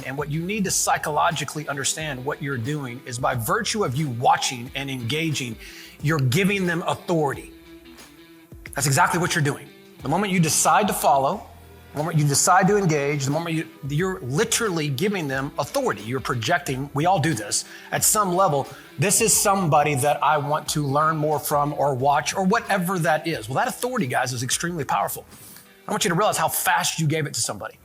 And what you need to psychologically understand what you're doing is by virtue of you watching and engaging, you're giving them authority. That's exactly what you're doing. The moment you decide to follow, the moment you decide to engage, the moment you're literally giving them authority. You're projecting, we all do this, at some level, this is somebody that I want to learn more from or watch or whatever that is. Well, that authority, guys, is extremely powerful. I want you to realize how fast you gave it to somebody.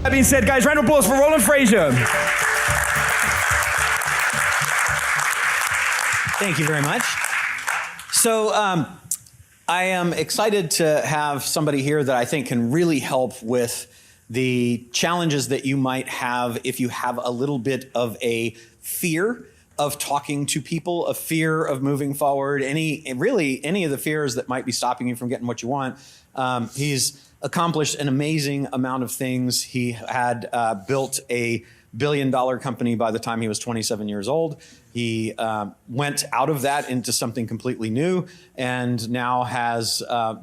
That being said, guys, round of applause for Roland Frasier. Thank you very much. So I am excited to have somebody here that I think can really help with the challenges that you might have if you have a little bit of a fear of talking to people, a fear of moving forward, any of the fears that might be stopping you from getting what you want. He's accomplished an amazing amount of things. He had built a billion-dollar company by the time he was 27 years old. He went out of that into something completely new and now has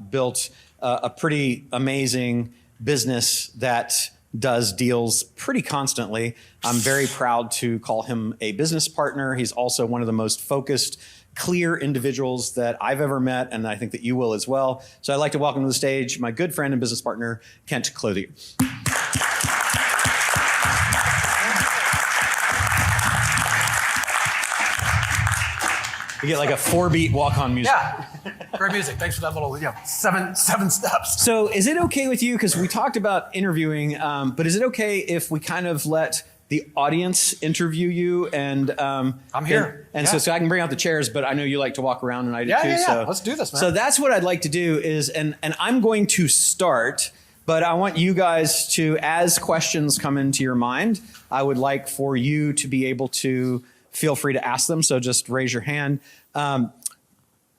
built a pretty amazing business that does deals pretty constantly. I'm very proud to call him a business partner. He's also one of the most focused, clear individuals that I've ever met, and I think that you will as well. So I'd like to welcome to the stage my good friend and business partner, Kent Clothier. You get like a 4-beat walk-on music. Yeah, great music. Thanks for that little, seven steps. So is it okay with you, because we talked about interviewing, but is it okay if we kind of let the audience interview you? And I'm here. And so I can bring out the chairs, but I know you like to walk around and I do too. Yeah. So Let's do this, man. So that's what I'd like to do is, and I'm going to start, but I want you guys to, as questions come into your mind, I would like for you to be able to feel free to ask them. So just raise your hand.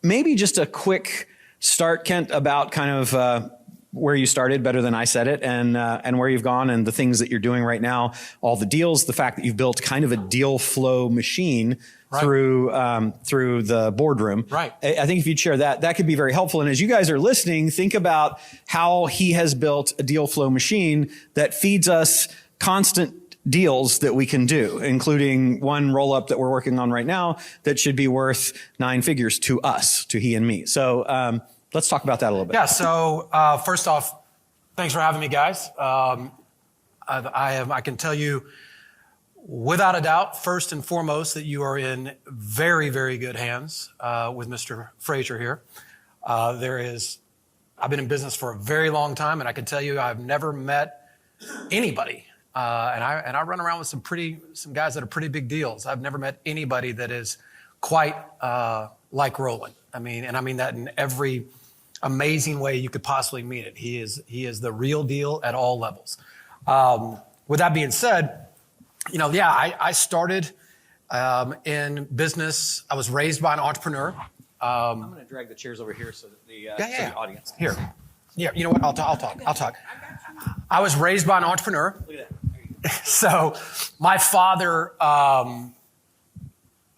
Maybe just a quick start, Kent, about kind of where you started, better than I said it, and where you've gone and the things that you're doing right now, all the deals, the fact that you've built kind of a deal flow machine through the boardroom. Right. I think if you'd share that, that could be very helpful. And as you guys are listening, think about how he has built a deal flow machine that feeds us constant deals that we can do, including one roll-up that we're working on right now that should be worth 9 figures to us, to he and me. So let's talk about that a little bit. Yeah, so first off, thanks for having me, guys. I can tell you without a doubt, first and foremost, that you are in very, very good hands with Mr. Frasier here. I've been in business for a very long time, and I can tell you I've never met anybody. And I run around with some guys that are pretty big deals. I've never met anybody that is quite like Roland. I mean that in every amazing way you could possibly mean it. He is the real deal at all levels. With that being said, I started in business. I was raised by an entrepreneur. I'm going to drag the chairs over here so that the audience. Here. Yeah, you know what? I'll talk. I was raised by an entrepreneur. Look at that. So my father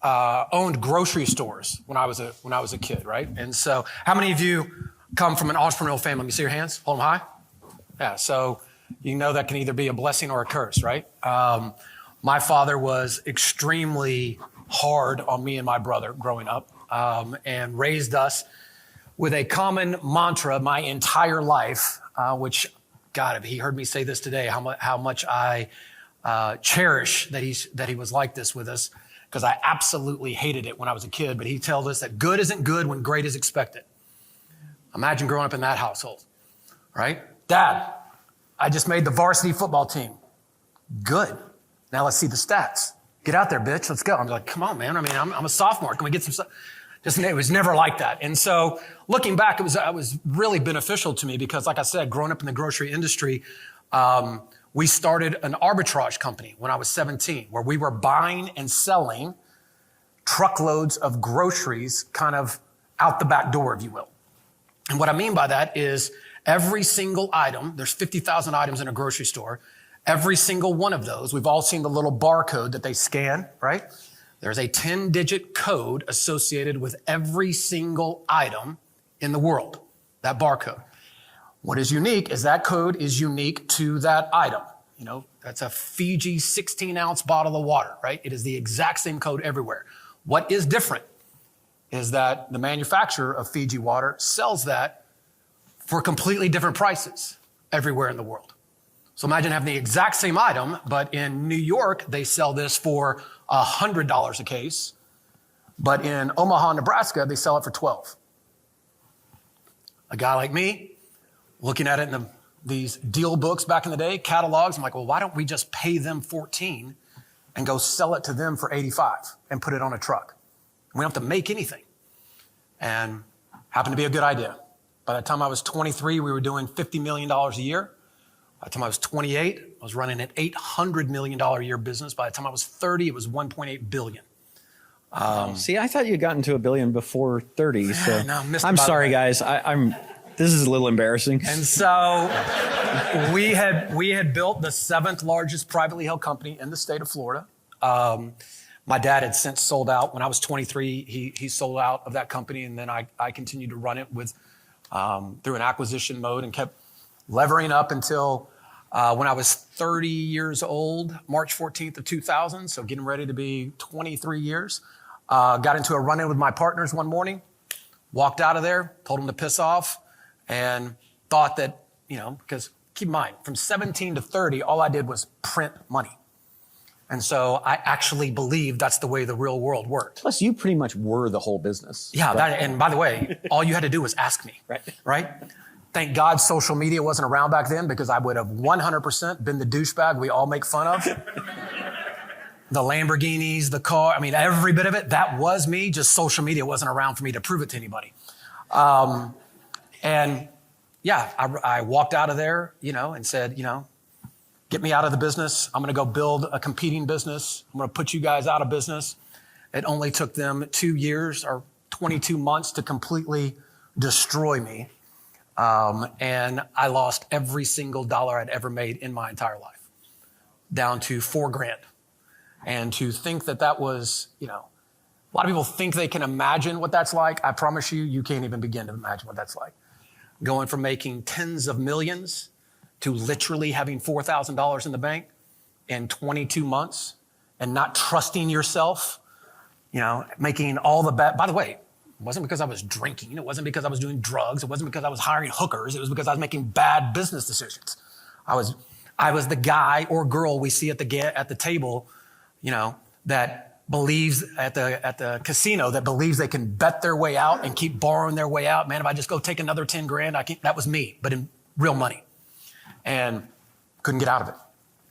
owned grocery stores when I was a kid, right? And so how many of you come from an entrepreneurial family? Let me see your hands. Hold them high. Yeah, so you know that can either be a blessing or a curse, right? My father was extremely hard on me and my brother growing up and raised us with a common mantra my entire life, which, God, if he heard me say this today, how much I cherish that he was like this with us, because I absolutely hated it when I was a kid. But he told us that good isn't good when great is expected. Imagine growing up in that household, right? Dad, I just made the varsity football team. Good. Now let's see the stats. Get out there, bitch. Let's go. I'm like, come on, man. I mean, I'm a sophomore. Can we get some stuff? It was never like that. And so looking back, it was really beneficial to me because, like I said, growing up in the grocery industry, we started an arbitrage company when I was 17, where we were buying and selling truckloads of groceries kind of out the back door, if you will. And what I mean by that is every single item, there's 50,000 items in a grocery store. Every single one of those, we've all seen the little barcode that they scan, right? There's a 10-digit code associated with every single item in the world, that barcode. What is unique is that code is unique to that item. That's a Fiji 16-ounce bottle of water, right? It is the exact same code everywhere. What is different is that the manufacturer of Fiji water sells that for completely different prices everywhere in the world. So imagine having the exact same item, but in New York, they sell this for $100 a case, but in Omaha, Nebraska, they sell it for $12. A guy like me, looking at it in these deal books back in the day, catalogs, I'm like, well, why don't we just pay them $14 and go sell it to them for $85 and put it on a truck? We don't have to make anything. And happened to be a good idea. By the time I was 23, we were doing $50 million a year. By the time I was 28, I was running an $800 million a year business. By the time I was 30, it was $1.8 billion. See, I thought you got into $1 billion before 30. So No, I'm sorry, guys. This is a little embarrassing. And so we had built the 7th largest privately held company in the state of Florida. My dad had since sold out. When I was 23, he sold out of that company, and then I continued to run it with through an acquisition mode and kept levering up until when I was 30 years old, March 14th of 2000, so getting ready to be 23 years. Got into a run-in with my partners one morning, walked out of there, told them to piss off, and thought that, because keep in mind, from 17 to 30, all I did was print money. And so I actually believed that's the way the real world worked. Plus, you pretty much were the whole business. Yeah, and by the way, all you had to do was ask me, right? Thank God social media wasn't around back then, because I would have 100% been the douchebag we all make fun of. The Lamborghinis, the car, every bit of it, that was me. Just social media wasn't around for me to prove it to anybody. And yeah, I walked out of there, and said, get me out of the business. I'm going to go build a competing business. I'm going to put you guys out of business. It only took them 2 years or 22 months to completely destroy me. And I lost every single dollar I'd ever made in my entire life, down to $4,000. And to think that was, a lot of people think they can imagine what that's like. I promise you, you can't even begin to imagine what that's like. Going from making tens of millions to literally having $4,000 in the bank in 22 months and not trusting yourself, making all the bad. By the way, it wasn't because I was drinking. It wasn't because I was doing drugs. It wasn't because I was hiring hookers. It was because I was making bad business decisions. I was the guy or girl we see at the table, that believes at the casino, that believes they can bet their way out and keep borrowing their way out. Man, if I just go take another 10 grand, that was me, but in real money. And couldn't get out of it.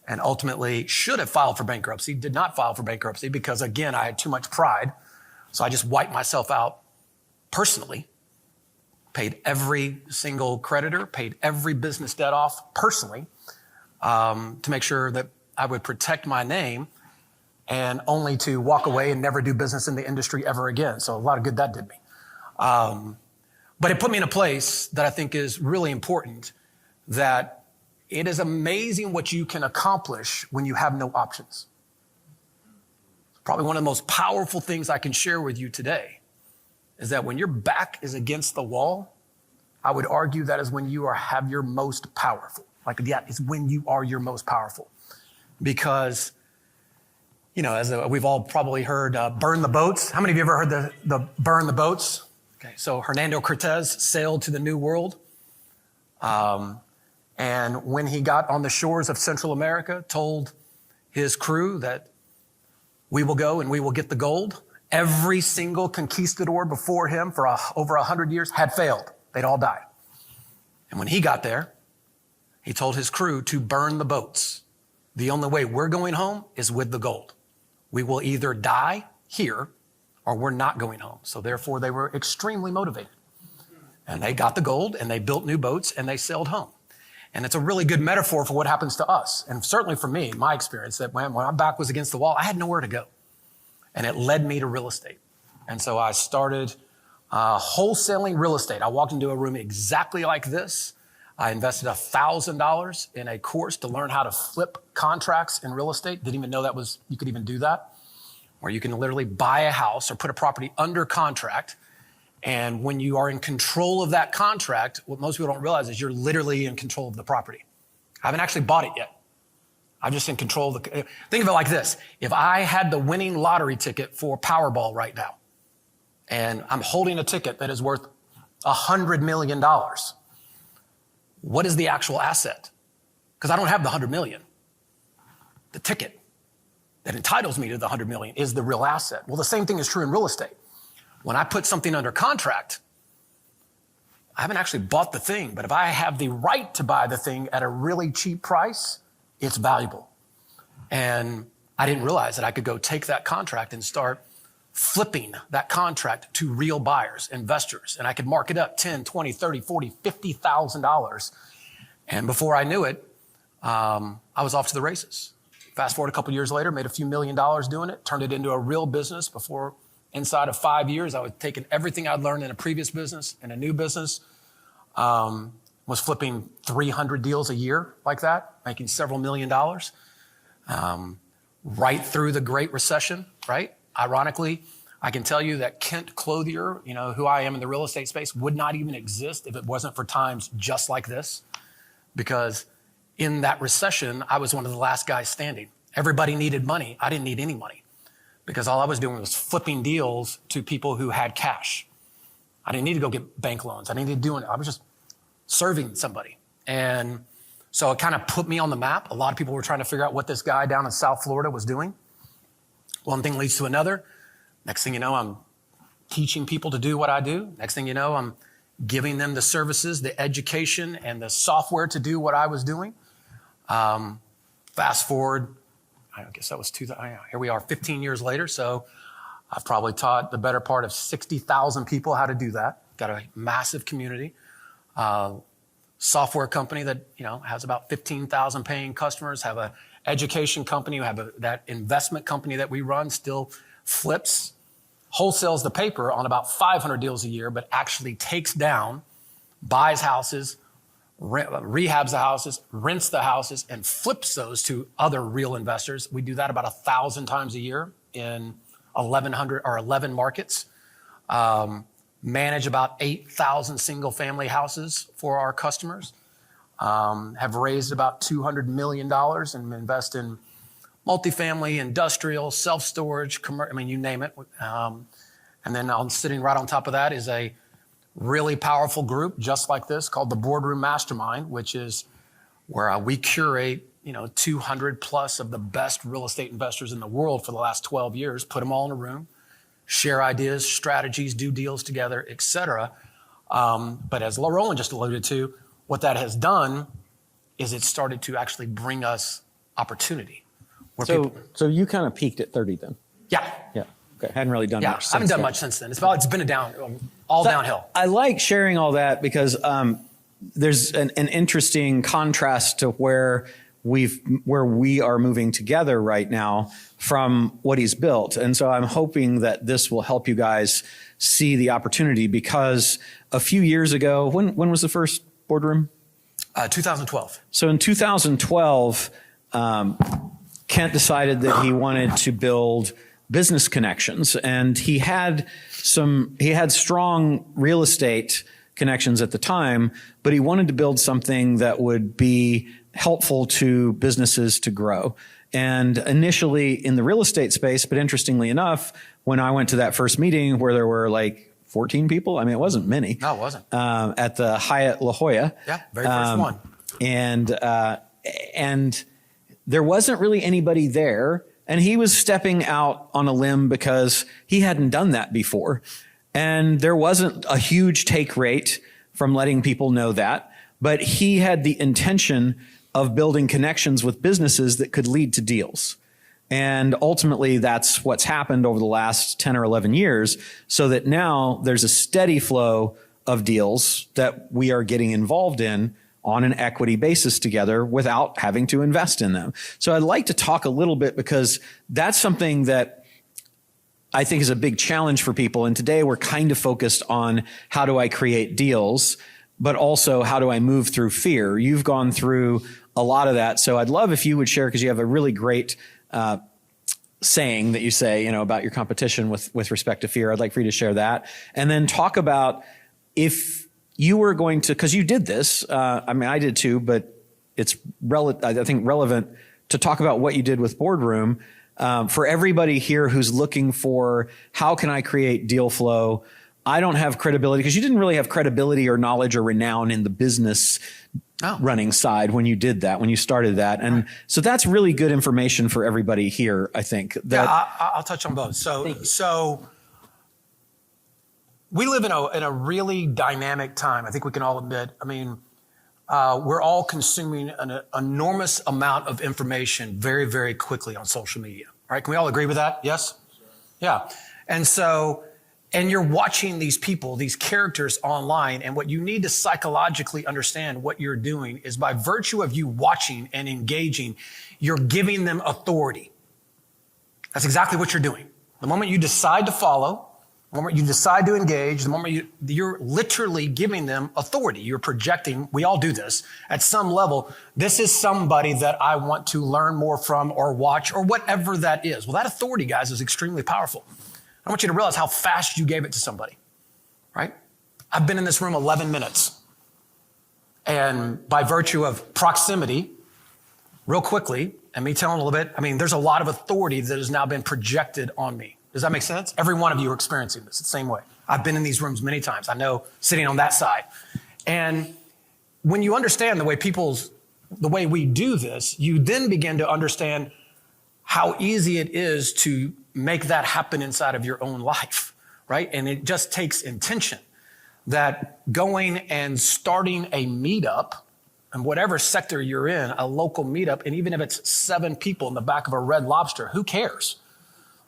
And ultimately should have filed for bankruptcy, did not file for bankruptcy because, again, I had too much pride. So I just wiped myself out personally, paid every single creditor, paid every business debt off personally, to make sure that I would protect my name, and only to walk away and never do business in the industry ever again. So a lot of good that did me. But it put me in a place that I think is really important, that it is amazing what you can accomplish when you have no options. Probably one of the most powerful things I can share with you today is that when your back is against the wall, I would argue that is when you have your most powerful. It's when you are your most powerful. Because, as we've all probably heard, burn the boats. How many of you ever heard the burn the boats? Okay, so Hernando Cortez sailed to the New World. And when he got on the shores of Central America, told his crew that we will go and we will get the gold. Every single conquistador before him for over 100 years had failed. They'd all died. And when he got there, he told his crew to burn the boats. The only way we're going home is with the gold. We will either die here or we're not going home. So therefore, they were extremely motivated. And they got the gold and they built new boats and they sailed home. And it's a really good metaphor for what happens to us. And certainly for me, my experience, that when my back was against the wall, I had nowhere to go. And it led me to real estate. And so I started wholesaling real estate. I walked into a room exactly like this. I invested $1,000 in a course to learn how to flip contracts in real estate. Didn't even know you could even do that. Where you can literally buy a house or put a property under contract And when you are in control of that contract, what most people don't realize is you're literally in control of the property. I haven't actually bought it yet. I'm just in control of the, think of it like this. If I had the winning lottery ticket for Powerball right now, and I'm holding a ticket that is worth $100 million, what is the actual asset? Because I don't have the 100 million. The ticket that entitles me to the 100 million is the real asset. Well, the same thing is true in real estate. When I put something under contract, I haven't actually bought the thing, but if I have the right to buy the thing at a really cheap price, it's valuable. And I didn't realize that I could go take that contract and start flipping that contract to real buyers, investors, and I could mark it up 10, 20, 30, 40, $50,000. And before I knew it, I was off to the races. Fast forward a couple years later, made a few $1 million doing it, turned it into a real business. Before, inside of 5 years, I was taking everything I'd learned in a previous business and a new business, was flipping 300 deals a year like that, making several $1 million, right through the Great Recession, right? Ironically, I can tell you that Kent Clothier, who I am in the real estate space, would not even exist if it wasn't for times just like this. Because in that recession, I was one of the last guys standing. Everybody needed money. I didn't need any money because all I was doing was flipping deals to people who had cash. I didn't need to go get bank loans. I didn't need to do it. I was just serving somebody. And so it kind of put me on the map. A lot of people were trying to figure out what this guy down in South Florida was doing. One thing leads to another. Next thing you know, I'm teaching people to do what I do. Next thing you know, I'm giving them the services, the education, and the software to do what I was doing. Fast forward, I guess that was here we are 15 years later. So I've probably taught the better part of 60,000 people how to do that. Got a massive community. Software company that, has about 15,000 paying customers, have a education company, have that investment company that we run still flips, wholesales the paper on about 500 deals a year, but actually takes down, buys houses, rehabs the houses, rents the houses, and flips those to other real investors. We do that about 1,000 times a year in 11 markets. Manage about 8,000 single family houses for our customers. Have raised about $200 million and invest in multifamily, industrial, self-storage, you name it. And then I'm sitting right on top of that is a really powerful group just like this called the Boardroom Mastermind, which is where we curate, 200 plus of the best real estate investors in the world for the last 12 years, put them all in a room, share ideas, strategies, do deals together, et cetera. But as Roland just alluded to, what that has done is it started to actually bring us opportunity. So you kind of peaked at 30 then? Yeah. Yeah. Okay. Hadn't really done much since I haven't done much since then. It's been downhill. I like sharing all that because there's an interesting contrast to where we are moving together right now from what he's built. And so I'm hoping that this will help you guys see the opportunity because a few years ago, when was the first boardroom? 2012. So in 2012, Kent decided that he wanted to build business connections, and he had strong real estate connections at the time, but he wanted to build something that would be helpful to businesses to grow. And initially in the real estate space, but interestingly enough, when I went to that first meeting where there were like 14 people, it wasn't many. No, it wasn't. At the Hyatt La Jolla. Yeah, very first one. And there wasn't really anybody there. And he was stepping out on a limb because he hadn't done that before. And there wasn't a huge take rate from letting people know that. But he had the intention of building connections with businesses that could lead to deals. And ultimately, that's what's happened over the last 10 or 11 years, so that now there's a steady flow of deals that we are getting involved in on an equity basis together without having to invest in them. So I'd like to talk a little bit because that's something that I think is a big challenge for people. And today we're kind of focused on how do I create deals, but also how do I move through fear? You've gone through a lot of that. So I'd love if you would share, because you have a really great saying that you say, about your competition with respect to fear. I'd like for you to share that. And then talk about if you were going to, because you did this, I did too, but it's I think relevant to talk about what you did with Boardroom for everybody here who's looking for, how can I create deal flow? I don't have credibility, because you didn't really have credibility or knowledge or renown in the business running side when you did that, when you started that. And so that's really good information for everybody here, I think. I'll touch on both. So we live in a really dynamic time. I think we can all admit, we're all consuming an enormous amount of information very, very quickly on social media. All right, can we all agree with that? Yes? Yeah. And you're watching these people, these characters online, and what you need to psychologically understand what you're doing is, by virtue of you watching and engaging, you're giving them authority. That's exactly what you're doing. The moment you decide to follow, the moment you decide to engage, the moment you're literally giving them authority. You're projecting, we all do this, at some level, this is somebody that I want to learn more from or watch or whatever that is. Well, that authority, guys, is extremely powerful. I want you to realize how fast you gave it to somebody, right? I've been in this room 11 minutes. And by virtue of proximity, real quickly, and me telling a little bit, there's a lot of authority that has now been projected on me. Does that make sense? Every one of you are experiencing this the same way. I've been in these rooms many times. I know, sitting on that side. And when you understand the way we do this, you then begin to understand how easy it is to make that happen inside of your own life, right? And it just takes intention. That going and starting a meetup, in whatever sector you're in, a local meetup, and even if it's 7 people in the back of a Red Lobster, who cares?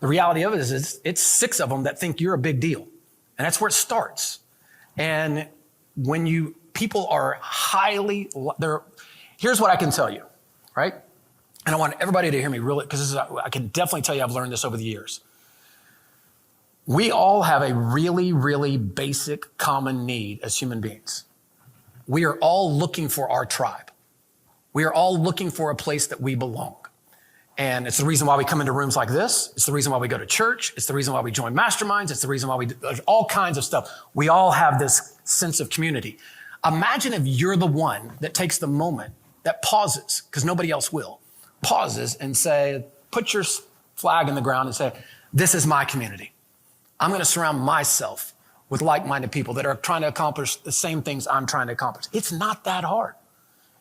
The reality of it is it's 6 of them that think you're a big deal. And that's where it starts. And when people are here's what I can tell you, right? And I want everybody to hear me really, because I can definitely tell you I've learned this over the years. We all have a really, really basic common need as human beings. We are all looking for our tribe. We are all looking for a place that we belong. And it's the reason why we come into rooms like this. It's the reason why we go to church. It's the reason why we join masterminds. It's the reason why there's all kinds of stuff. We all have this sense of community. Imagine if you're the one that takes the moment, that pauses, because nobody else will, pauses and put your flag in the ground and say, this is my community. I'm going to surround myself with like-minded people that are trying to accomplish the same things I'm trying to accomplish. It's not that hard.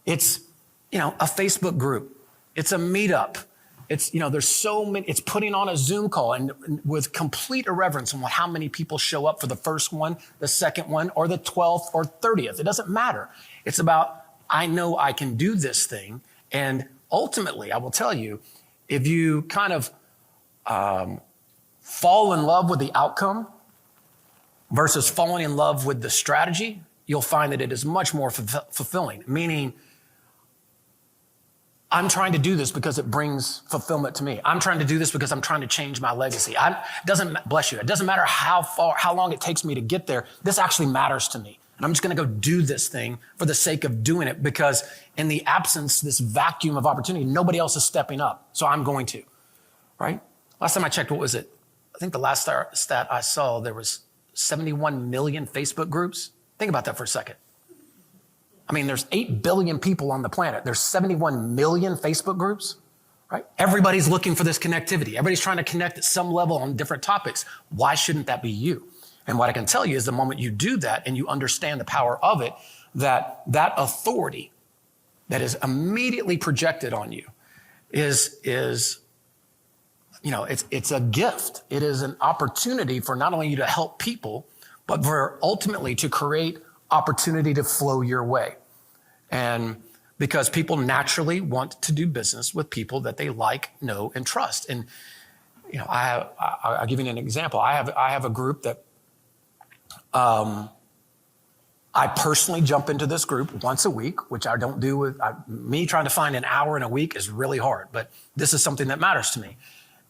It's, a Facebook group. It's a meetup. It's, there's so many, it's putting on a Zoom call and with complete irreverence on how many people show up for the first one, the second one, or the 12th or 30th. It doesn't matter. It's about, I know I can do this thing. And ultimately, I will tell you, if you kind of fall in love with the outcome versus falling in love with the strategy, you'll find that it is much more fulfilling. Meaning, I'm trying to do this because it brings fulfillment to me. I'm trying to do this because I'm trying to change my legacy. It doesn't matter how long it takes me to get there. This actually matters to me. And I'm just going to go do this thing for the sake of doing it, because in the absence, this vacuum of opportunity, nobody else is stepping up. So I'm going to, right? Last time I checked, what was it? I think the last stat I saw, there was 71 million Facebook groups. Think about that for a second. There's 8 billion people on the planet. There's 71 million Facebook groups, right? Everybody's looking for this connectivity. Everybody's trying to connect at some level on different topics. Why shouldn't that be you? And what I can tell you is the moment you do that and you understand the power of it, that authority that is immediately projected on you is it's a gift. It is an opportunity for not only you to help people, but for ultimately to create opportunity to flow your way. And because people naturally want to do business with people that they like, know, and trust. And, I'll give you an example. I have a group that I personally jump into this group once a week, which I don't do with me trying to find an hour in a week is really hard, but this is something that matters to me.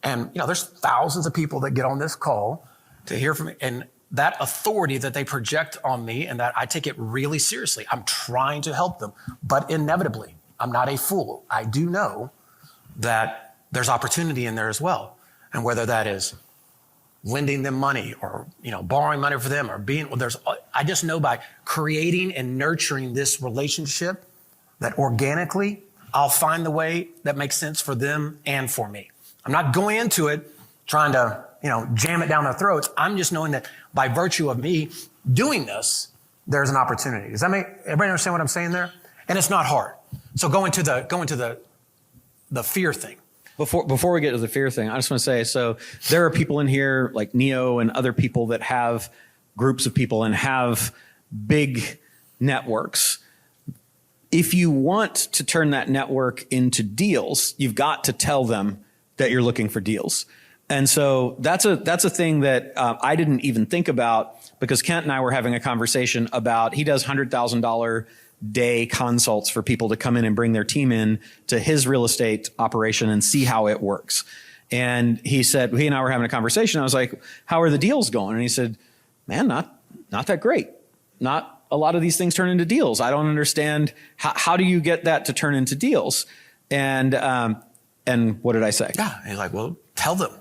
And, there's thousands of people that get on this call to hear from me. And that authority that they project on me, and that I take it really seriously. I'm trying to help them, but inevitably, I'm not a fool. I do know that there's opportunity in there as well. And whether that is lending them money or, borrowing money for them or I just know by creating and nurturing this relationship that organically I'll find the way that makes sense for them and for me. I'm not going into it trying to, jam it down their throats. I'm just knowing that by virtue of me doing this, there's an opportunity. Does that make everybody understand what I'm saying there? And it's not hard. So go into the fear thing. Before we get to the fear thing, I just want to say, so there are people in here like Neo and other people that have groups of people and have big networks. If you want to turn that network into deals, you've got to tell them that you're looking for deals. And so that's a thing that I didn't even think about, because Kent and I were having a conversation about, he does $100,000 day consults for people to come in and bring their team in to his real estate operation and see how it works. And he said, he and I were having a conversation. I was like, how are the deals going? And he said, man, not that great. Not a lot of these things turn into deals. I don't understand. How do you get that to turn into deals? And what did I say? Yeah. And he's like, well, tell them.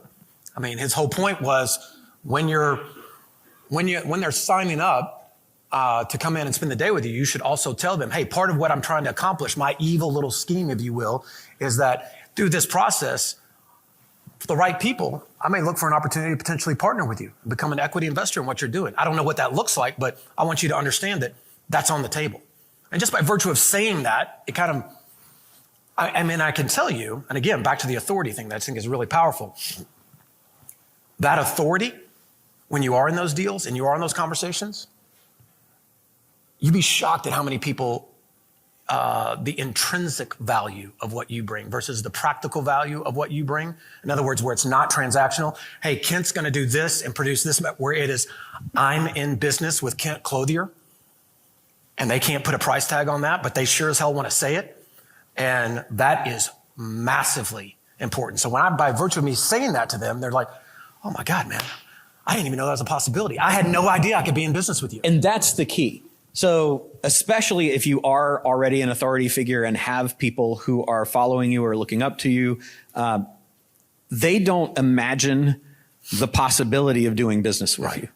I mean, his whole point was when they're signing up to come in and spend the day with you, you should also tell them, hey, part of what I'm trying to accomplish, my evil little scheme, if you will, is that through this process, for the right people, I may look for an opportunity to potentially partner with you, become an equity investor in what you're doing. I don't know what that looks like, but I want you to understand that that's on the table. And just by virtue of saying that, it kind of, I can tell you, and again, back to the authority thing that I think is really powerful. That authority, when you are in those deals and you are in those conversations, you'd be shocked at how many people, the intrinsic value of what you bring versus the practical value of what you bring. In other words, where it's not transactional. Hey, Kent's going to do this and produce this, where it is, I'm in business with Kent Clothier, and they can't put a price tag on that, but they sure as hell want to say it. And that is massively important. So by virtue of me saying that to them, they're like, oh my God, man, I didn't even know that was a possibility. I had no idea I could be in business with you. And that's the key. So especially if you are already an authority figure and have people who are following you or looking up to you, they don't imagine the possibility of doing business with you.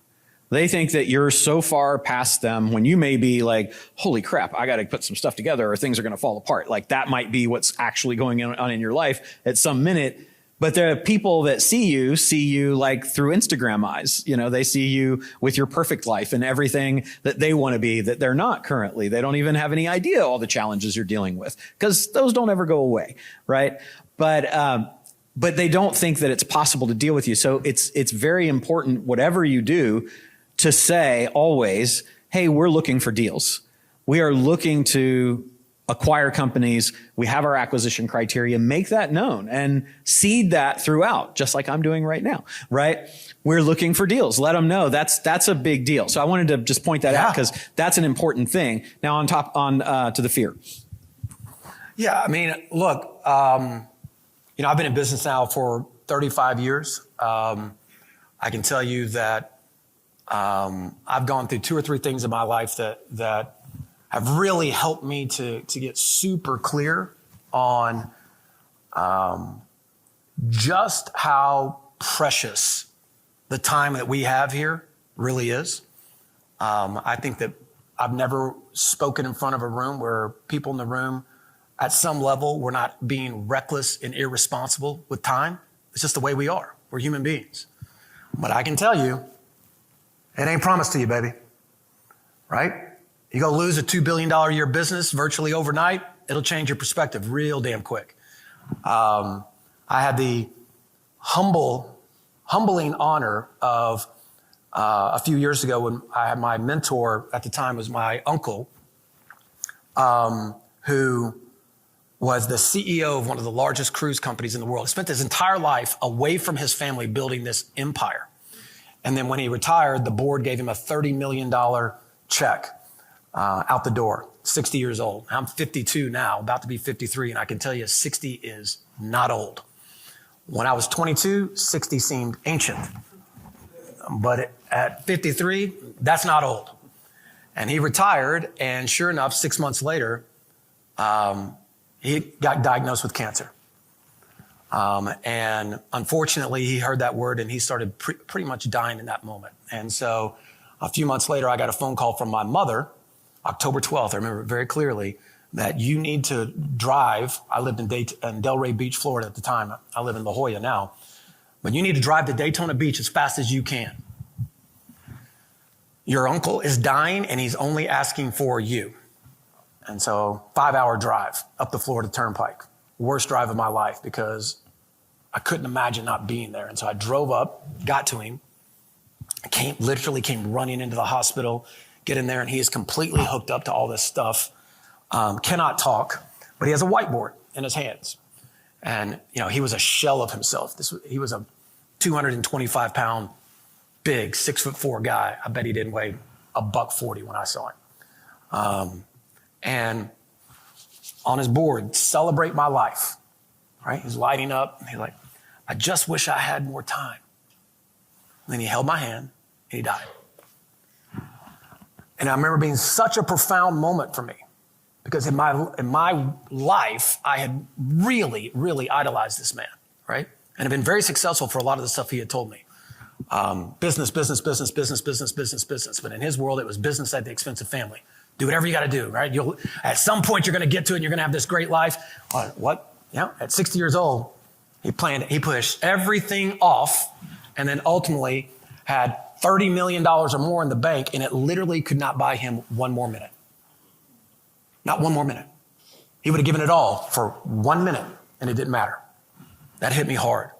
They think that you're so far past them when you may be like, holy crap, I got to put some stuff together or things are going to fall apart. Like that might be what's actually going on in your life at some minute. But there are people that see you like through Instagram eyes. They see you with your perfect life and everything that they want to be, that they're not currently. They don't even have any idea all the challenges you're dealing with, because those don't ever go away, right? But they don't think that it's possible to deal with you. So it's very important, whatever you do, to say always, hey, we're looking for deals. We are looking to acquire companies. We have our acquisition criteria. Make that known and seed that throughout, just like I'm doing right now, right? We're looking for deals. Let them know that's a big deal. So I wanted to just point that out because that's an important thing. Now to the fear. Yeah, I mean, look, I've been in business now for 35 years. I can tell you that I've gone through 2 or 3 things in my life that have really helped me to get super clear on just how precious the time that we have here really is. I think that I've never spoken in front of a room where people in the room at some level were not being reckless and irresponsible with time. It's just the way we are. We're human beings. But I can tell you, it ain't promised to you, baby. Right? You go lose a $2 billion a year business virtually overnight, it'll change your perspective real damn quick. I had the humbling honor of a few years ago when I had my mentor at the time was my uncle, who was the CEO of one of the largest cruise companies in the world. He spent his entire life away from his family building this empire. And then when he retired, the board gave him a $30 million check out the door, 60 years old. I'm 52 now, about to be 53, and I can tell you 60 is not old. When I was 22, 60 seemed ancient. But at 53, that's not old. And he retired, and sure enough, 6 months later, he got diagnosed with cancer. And unfortunately, he heard that word and he started pretty much dying in that moment. And so a few months later, I got a phone call from my mother, October 12th, I remember it very clearly, that you need to drive. I lived in Delray Beach, Florida at the time. I live in La Jolla now. But you need to drive to Daytona Beach as fast as you can. Your uncle is dying and he's only asking for you. And so 5-hour drive up the Florida Turnpike. Worst drive of my life because I couldn't imagine not being there. And so I drove up, got to him, literally came running into the hospital, get in there, and he is completely hooked up to all this stuff. Cannot talk, but he has a whiteboard in his hands. And, he was a shell of himself. He was a 225-pound, big, 6'4" guy. I bet he didn't weigh $140 when I saw him. And on his board, celebrate my life, right? He's lighting up. He's like, I just wish I had more time. And then he held my hand and he died. And I remember being such a profound moment for me because in my life, I had really, really idolized this man, right? And had been very successful for a lot of the stuff he had told me. Business. But in his world, it was business at the expense of family. Do whatever you got to do, right? At some point, you're going to get to it and you're going to have this great life. What? At 60 years old, he pushed everything off and then ultimately had $30 million or more in the bank, and it literally could not buy him one more minute. Not one more minute. He would have given it all for 1 minute, and it didn't matter. That hit me hard.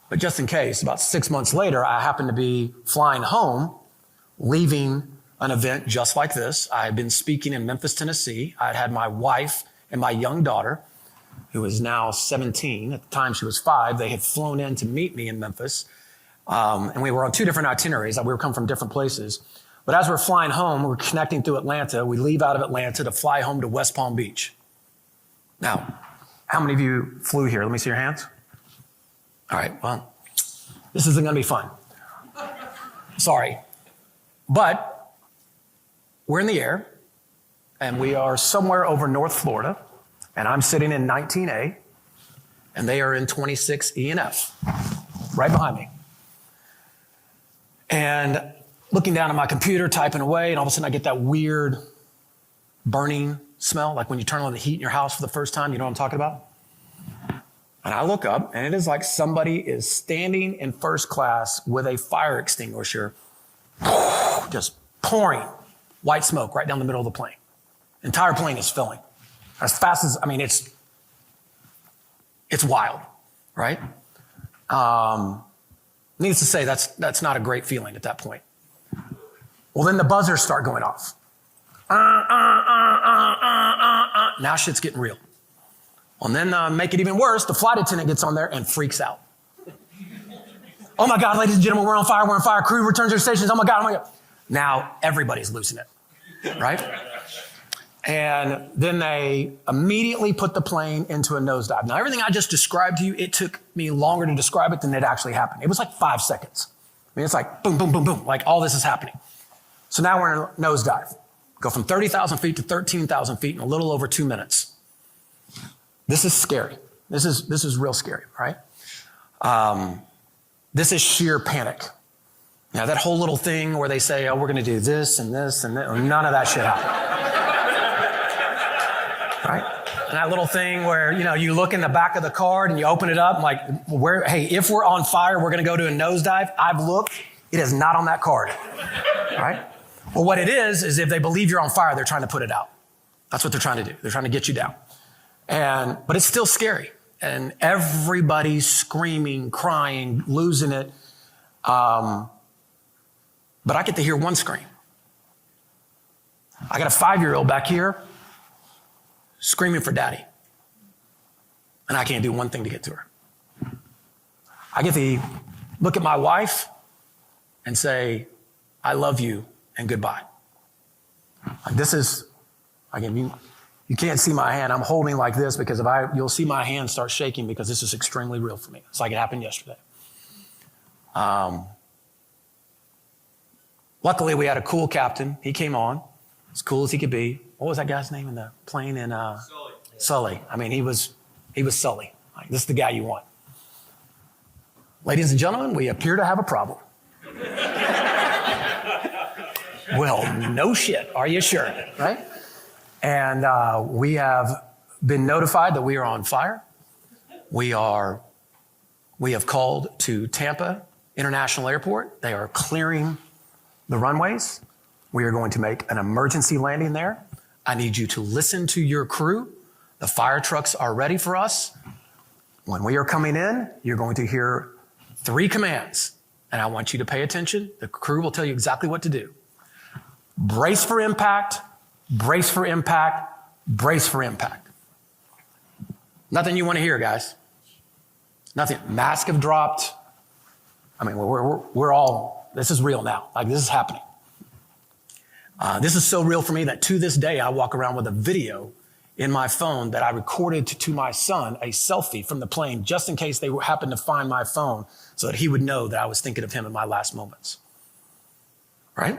But just in case, about 6 months later, I happened to be flying home, leaving an event just like this. I had been speaking in Memphis, Tennessee. I had my wife and my young daughter, who is now 17. At the time, she was 5. They had flown in to meet me in Memphis. And we were on 2 different itineraries. We were coming from different places. But as we're flying home, we're connecting through Atlanta. We leave out of Atlanta to fly home to West Palm Beach. Now, how many of you flew here? Let me see your hands. All right, well, this isn't going to be fun. Sorry. But we're in the air, and we are somewhere over North Florida, and I'm sitting in 19A, and they are in 26E and F, right behind me. And looking down at my computer, typing away, and all of a sudden I get that weird burning smell, like when you turn on the heat in your house for the first time. You know what I'm talking about? And I look up, and it is like somebody is standing in first class with a fire extinguisher, just pouring white smoke right down the middle of the plane. The entire plane is filling. As fast as, it's wild, right? Needless to say, that's not a great feeling at that point. Well, then the buzzers start going off. Now shit's getting real. Well, and then make it even worse, the flight attendant gets on there and freaks out. Oh my God, ladies and gentlemen, we're on fire. Crew returns to their stations. Oh my God. Now everybody's losing it, right? And then they immediately put the plane into a nosedive. Now, everything I just described to you, it took me longer to describe it than it actually happened. It was like 5 seconds. It's like boom, boom, boom, boom. Like all this is happening. So now we're in a nosedive. Go from 30,000 feet to 13,000 feet in a little over 2 minutes. This is scary. This is real scary, right? This is sheer panic. Now, that whole little thing where they say, oh, we're going to do this and this and that, none of that shit happened. Right? And that little thing where, you look in the back of the card and you open it up, like, if we're on fire, we're going to go to a nosedive. I've looked. It is not on that card. Right? Well, what it is if they believe you're on fire, they're trying to put it out. That's what they're trying to do. They're trying to get you down. But it's still scary. And everybody's screaming, crying, losing it. But I get to hear one scream. I got a 5-year-old back here screaming for daddy. And I can't do one thing to get to her. I get to look at my wife and say, I love you and goodbye. You can't see my hand. I'm holding like this because you'll see my hand start shaking because this is extremely real for me. It's like it happened yesterday. Luckily, we had a cool captain. He came on, as cool as he could be. What was that guy's name in the plane? Sully. He He was Sully. Like, this is the guy you want. Ladies and gentlemen, we appear to have a problem. Well, no shit. Are you sure? Right? And we have been notified that we are on fire. We have called to Tampa International Airport. They are clearing the runways. We are going to make an emergency landing there. I need you to listen to your crew. The fire trucks are ready for us. When we are coming in, you're going to hear 3 commands, and I want you to pay attention. The crew will tell you exactly what to do. Brace for impact, brace for impact, brace for impact. Nothing you want to hear, guys. Nothing. Masks have dropped. I mean, we're all, this is real now. Like, this is happening. This is so real for me that to this day, I walk around with a video in my phone that I recorded to my son, a selfie from the plane, just in case they happened to find my phone so that he would know that I was thinking of him in my last moments. Right?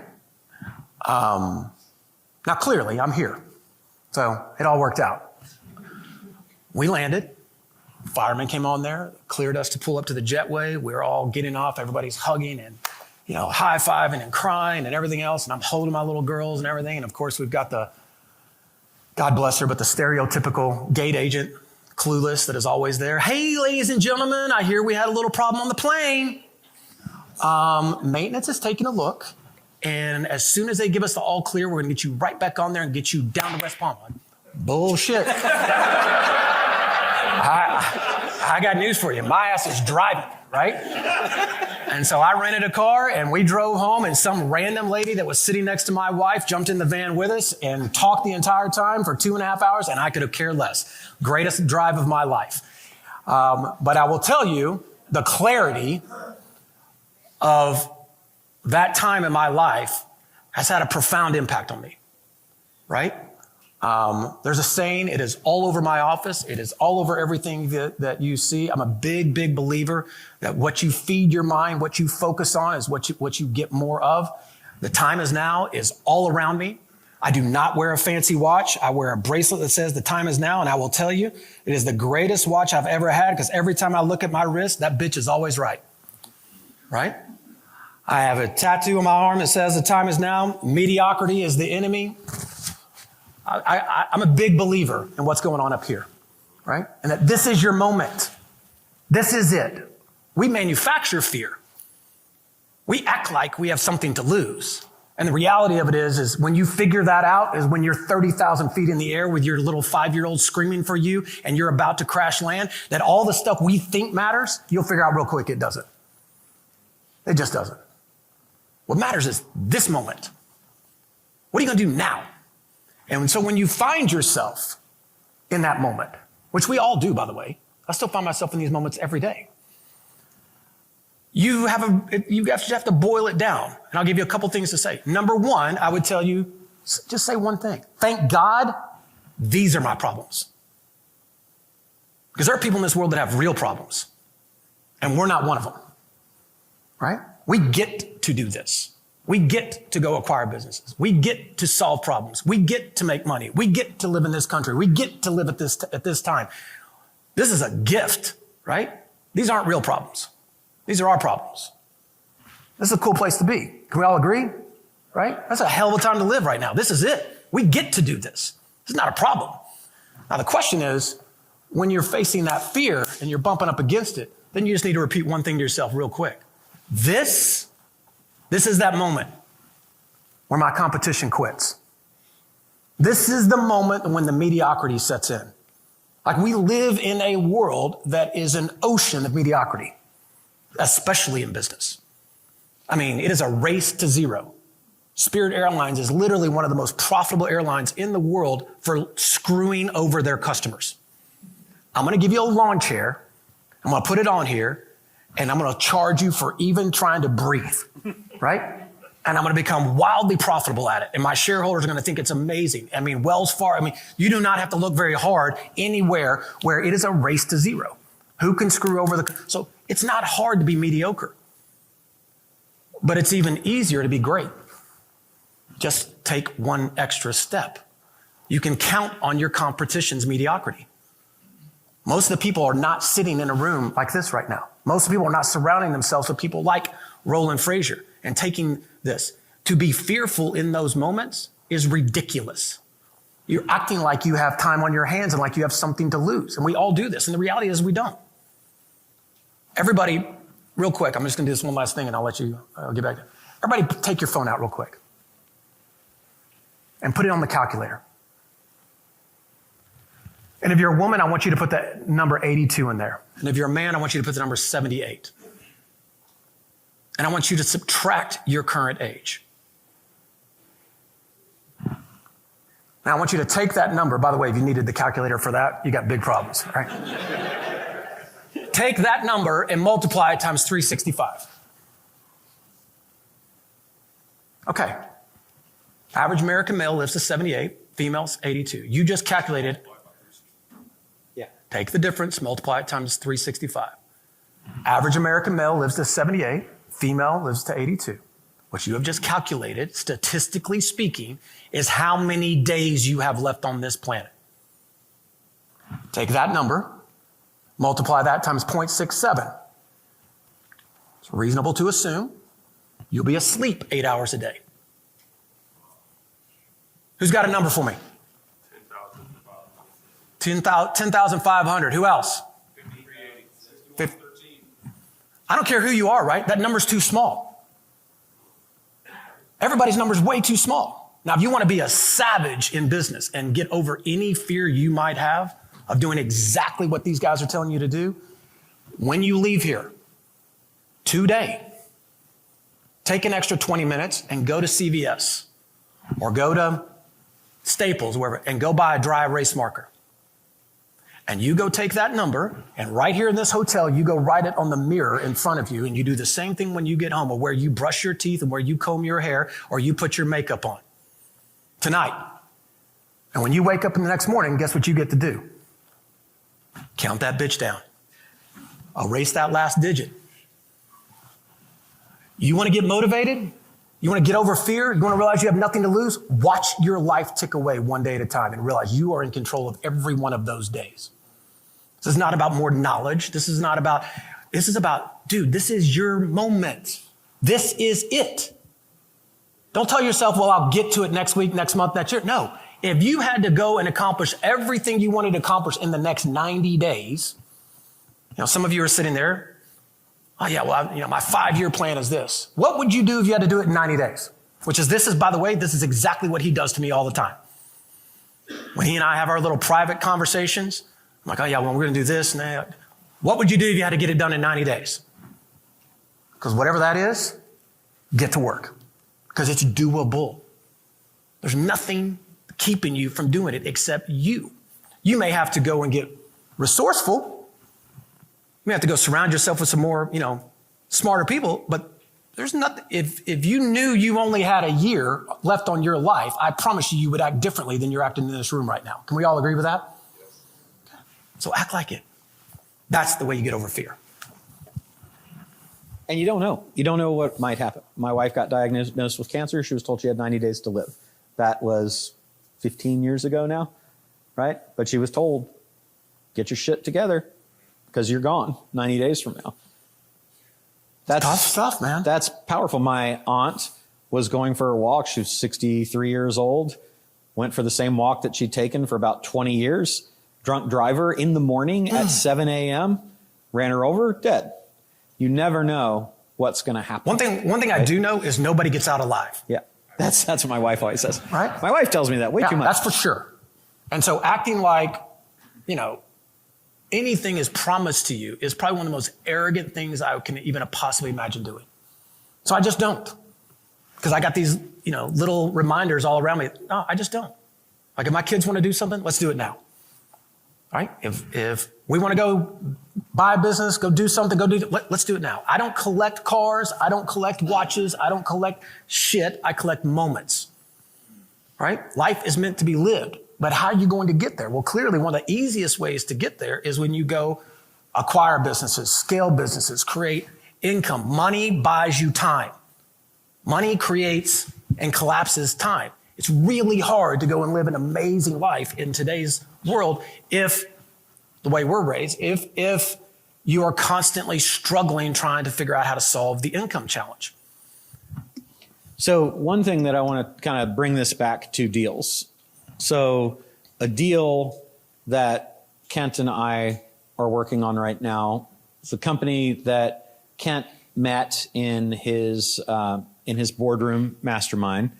Now, clearly, I'm here. So it all worked out. We landed. Firemen came on there, cleared us to pull up to the jetway. We're all getting off. Everybody's hugging and, high-fiving and crying and everything else. And I'm holding my little girls and everything. And, of course, we've got the, God bless her, but the stereotypical gate agent, clueless, that is always there. Hey, ladies and gentlemen, I hear we had a little problem on the plane. Maintenance is taking a look. And as soon as they give us the all clear, we're going to get you right back on there and get you down to West Palm. Bullshit. I got news for you. My ass is driving, right? And so I rented a car and we drove home, and some random lady that was sitting next to my wife jumped in the van with us and talked the entire time for 2.5 hours, and I could have cared less. Greatest drive of my life. But I will tell you, the clarity of that time in my life has had a profound impact on me, right? There's a saying, it is all over my office. It is all over everything that you see. I'm a big, big believer that what you feed your mind, what you focus on is what you get more of. The time is now is all around me. I do not wear a fancy watch. I wear a bracelet that says the time is now. And I will tell you, it is the greatest watch I've ever had, because every time I look at my wrist, that bitch is always right. Right? I have a tattoo on my arm that says the time is now. Mediocrity is the enemy. I'm a big believer in what's going on up here, right? And that this is your moment. This is it. We manufacture fear. We act like we have something to lose. And the reality of it is when you figure that out is when you're 30,000 feet in the air with your little 5-year-old screaming for you and you're about to crash land, that all the stuff we think matters, you'll figure out real quick it doesn't. It just doesn't. What matters is this moment. What are you going to do now? And so when you find yourself in that moment, which we all do, by the way, I still find myself in these moments every day. You have to boil it down. And I'll give you a couple things to say. Number one, I would tell you, just say one thing. Thank God, these are my problems. Because there are people in this world that have real problems. And we're not one of them. Right? We get to do this. We get to go acquire businesses. We get to solve problems. We get to make money. We get to live in this country. We get to live at this time. This is a gift, right? These aren't real problems. These are our problems. This is a cool place to be. Can we all agree? Right? That's a hell of a time to live right now. This is it. We get to do this. This is not a problem. Now, the question is, when you're facing that fear and you're bumping up against it, then you just need to repeat one thing to yourself real quick. This is that moment where my competition quits. This is the moment when the mediocrity sets in. Like, we live in a world that is an ocean of mediocrity, especially in business. I mean, it is a race to zero. Spirit Airlines is literally one of the most profitable airlines in the world for screwing over their customers. I'm going to give you a lawn chair. I'm going to put it on here, and I'm going to charge you for even trying to breathe, right? And I'm going to become wildly profitable at it. And my shareholders are going to think it's amazing. I mean, Wells Fargo, you do not have to look very hard anywhere where it is a race to zero. Who can screw over so it's not hard to be mediocre, but it's even easier to be great. Just take one extra step. You can count on your competition's mediocrity. Most of the people are not sitting in a room like this right now. Most of the people are not surrounding themselves with people like Roland Frasier and taking this. To be fearful in those moments is ridiculous. You're acting like you have time on your hands and like you have something to lose. And we all do this. And the reality is we don't. Everybody, real quick, I'm just going to do this one last thing and I'll get back to it. Everybody take your phone out real quick and put it on the calculator. And if you're a woman, I want you to put the number 82 in there. And if you're a man, I want you to put the number 78. And I want you to subtract your current age. Now, I want you to take that number. By the way, if you needed the calculator for that, you got big problems, right? Take that number and multiply it times 365. Okay. Average American male lives to 78, females 82. You just calculated. Yeah. Take the difference, multiply it times 365. Average American male lives to 78, female lives to 82. What you have just calculated, statistically speaking, is how many days you have left on this planet. Take that number, multiply that times 0.67. It's reasonable to assume you'll be asleep 8 hours a day. Who's got a number for me? 10,500. Who else? 13. I don't care who you are, right? That number's too small. Everybody's number's way too small. Now, if you want to be a savage in business and get over any fear you might have of doing exactly what these guys are telling you to do, when you leave here today, take an extra 20 minutes and go to CVS or go to Staples, wherever, and go buy a dry erase marker. And you go take that number, and right here in this hotel, you go write it on the mirror in front of you, and you do the same thing when you get home, or where you brush your teeth, and where you comb your hair, or you put your makeup on. Tonight. And when you wake up in the next morning, guess what you get to do? Count that bitch down. Erase that last digit. You want to get motivated? You want to get over fear? You want to realize you have nothing to lose? Watch your life tick away one day at a time and realize you are in control of every one of those days. This is not about more knowledge. This is about, dude, this is your moment. This is it. Don't tell yourself, well, I'll get to it next week, next month, next year. No. If you had to go and accomplish everything you wanted to accomplish in the next 90 days, some of you are sitting there, oh yeah, well, my 5-year plan is this. What would you do if you had to do it in 90 days? By the way, this is exactly what he does to me all the time. When he and I have our little private conversations, I'm like, oh yeah, well, we're going to do this and that. What would you do if you had to get it done in 90 days? Because whatever that is, get to work. Because it's doable. There's nothing keeping you from doing it except you. You may have to go and get resourceful. You may have to go surround yourself with some more, smarter people, but there's nothing. If you knew you only had a year left on your life, I promise you would act differently than you're acting in this room right now. Can we all agree with that? Yes. So act like it. That's the way you get over fear. And you don't know. You don't know what might happen. My wife got diagnosed with cancer. She was told she had 90 days to live. That was 15 years ago now, right? But she was told, get your shit together because you're gone 90 days from now. That's tough stuff, man. That's powerful. My aunt was going for a walk. She was 63 years old, went for the same walk that she'd taken for about 20 years. Drunk driver in the morning at 7 a.m., ran her over, dead. You never know what's going to happen. One thing right? I do know is nobody gets out alive. Yeah, that's what my wife always says. Right? My wife tells me that way too much. That's for sure. And so acting like, anything is promised to you is probably one of the most arrogant things I can even possibly imagine doing. So I just don't. Because I got these, little reminders all around me. No, I just don't. Like if my kids want to do something, let's do it now. Right? If we want to go buy a business, go do something, let's do it now. I don't collect cars. I don't collect watches. I don't collect shit. I collect moments. Right? Life is meant to be lived. But how are you going to get there? Well, clearly one of the easiest ways to get there is when you go acquire businesses, scale businesses, create income. Money buys you time. Money creates and collapses time. It's really hard to go and live an amazing life in today's world if the way we're raised, if you are constantly struggling trying to figure out how to solve the income challenge? So one thing that I want to kind of bring this back to deals. So a deal that Kent and I are working on right now, it's a company that Kent met in his boardroom mastermind.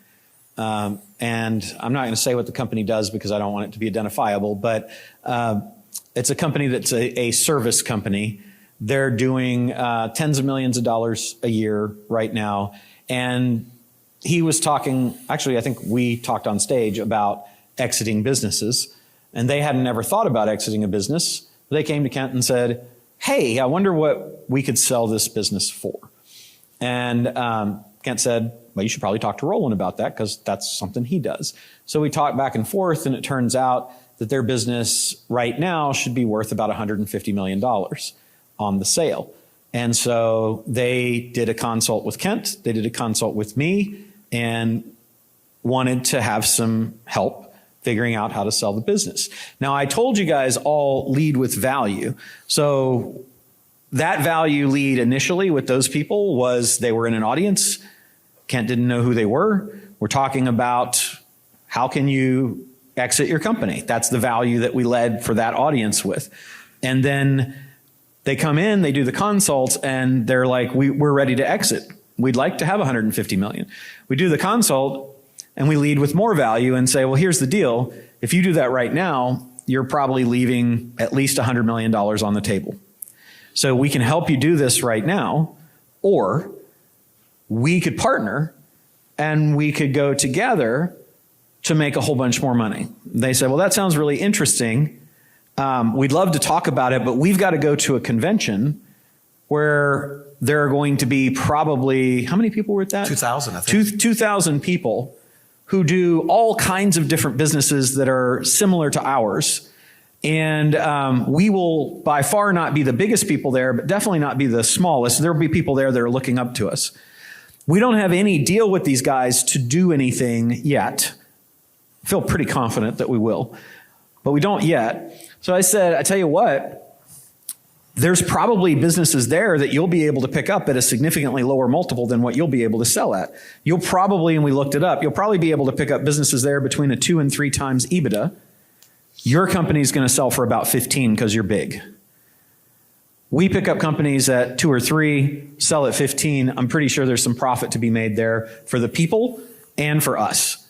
And I'm not going to say what the company does because I don't want it to be identifiable, but it's a company that's a service company. They're doing tens of millions of dollars a year right now. And he was talking, actually, I think we talked on stage about exiting businesses. And they hadn't ever thought about exiting a business. They came to Kent and said, hey, I wonder what we could sell this business for. And Kent said, well, you should probably talk to Roland about that because that's something he does. So we talked back and forth, and it turns out that their business right now should be worth about $150 million on the sale. And so they did a consult with Kent, they did a consult with me, and wanted to have some help figuring out how to sell the business. Now, I told you guys all lead with value. So that value lead initially with those people was they were in an audience. Kent didn't know who they were. We're talking about how can you exit your company? That's the value that we led for that audience with. And then they come in, they do the consults, and they're like, we're ready to exit. We'd like to have 150 million. We do the consult and we lead with more value and say, well, here's the deal. If you do that right now, you're probably leaving at least $100 million on the table. So we can help you do this right now, or we could partner and we could go together to make a whole bunch more money. They said, well, that sounds really interesting. We'd love to talk about it, but we've got to go to a convention where there are going to be probably, how many people were at that? 2,000, I think. 2,000 people who do all kinds of different businesses that are similar to ours. And we will by far not be the biggest people there, but definitely not be the smallest. There will be people there that are looking up to us. We don't have any deal with these guys to do anything yet. I feel pretty confident that we will, but we don't yet. So I said, I tell you what, there's probably businesses there that you'll be able to pick up at a significantly lower multiple than what you'll be able to sell at. You'll probably, and we looked it up, you'll probably be able to pick up businesses there between a 2 and 3 times EBITDA. Your company is going to sell for about 15 because you're big. We pick up companies at 2 or 3, sell at 15. I'm pretty sure there's some profit to be made there for the people and for us.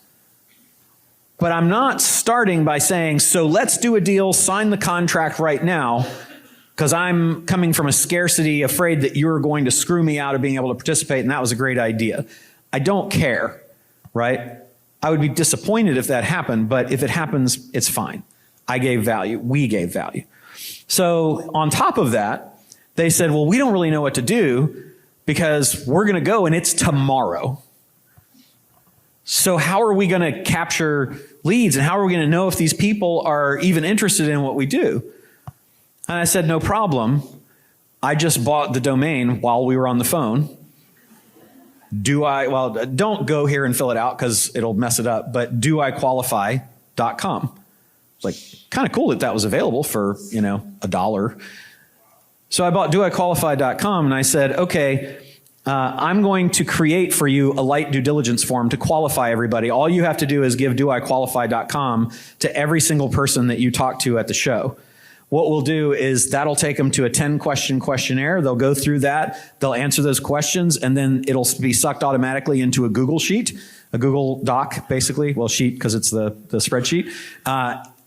But I'm not starting by saying, so let's do a deal, sign the contract right now, because I'm coming from a scarcity, afraid that you're going to screw me out of being able to participate, and that was a great idea. I don't care, right? I would be disappointed if that happened, but if it happens, it's fine. I gave value. We gave value. So on top of that, they said, well, we don't really know what to do because we're going to go and it's tomorrow. So how are we going to capture leads, and how are we going to know if these people are even interested in what we do? And I said, no problem. I just bought the domain while we were on the phone. Don't go here and fill it out because it'll mess it up, but doiqualify.com. It's like kind of cool that was available for, $1. So I bought doiqualify.com and I said, okay, I'm going to create for you a light due diligence form to qualify everybody. All you have to do is give doiqualify.com to every single person that you talk to at the show. What we'll do is that'll take them to a 10-question questionnaire. They'll go through that. They'll answer those questions, and then it'll be sucked automatically into a Google Sheet, a Google Doc, basically. Well, sheet because it's the spreadsheet.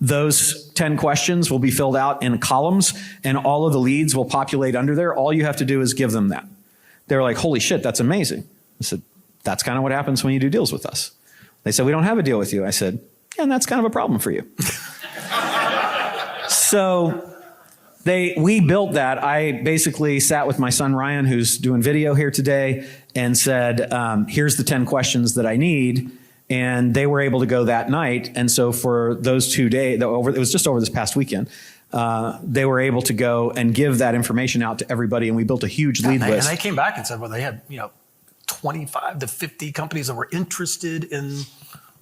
Those 10 questions will be filled out in columns, and all of the leads will populate under there. All you have to do is give them that. They were like, holy shit, that's amazing. I said, that's kind of what happens when you do deals with us. They said, we don't have a deal with you. I said, yeah, and that's kind of a problem for you. So we built that. I basically sat with my son, Ryan, who's doing video here today, and said, here's the 10 questions that I need. And they were able to go that night. And so for those 2 days, it was just over this past weekend, they were able to go and give that information out to everybody. And we built a huge lead list. And they came back and said, well, they had 25 to 50 companies that were interested in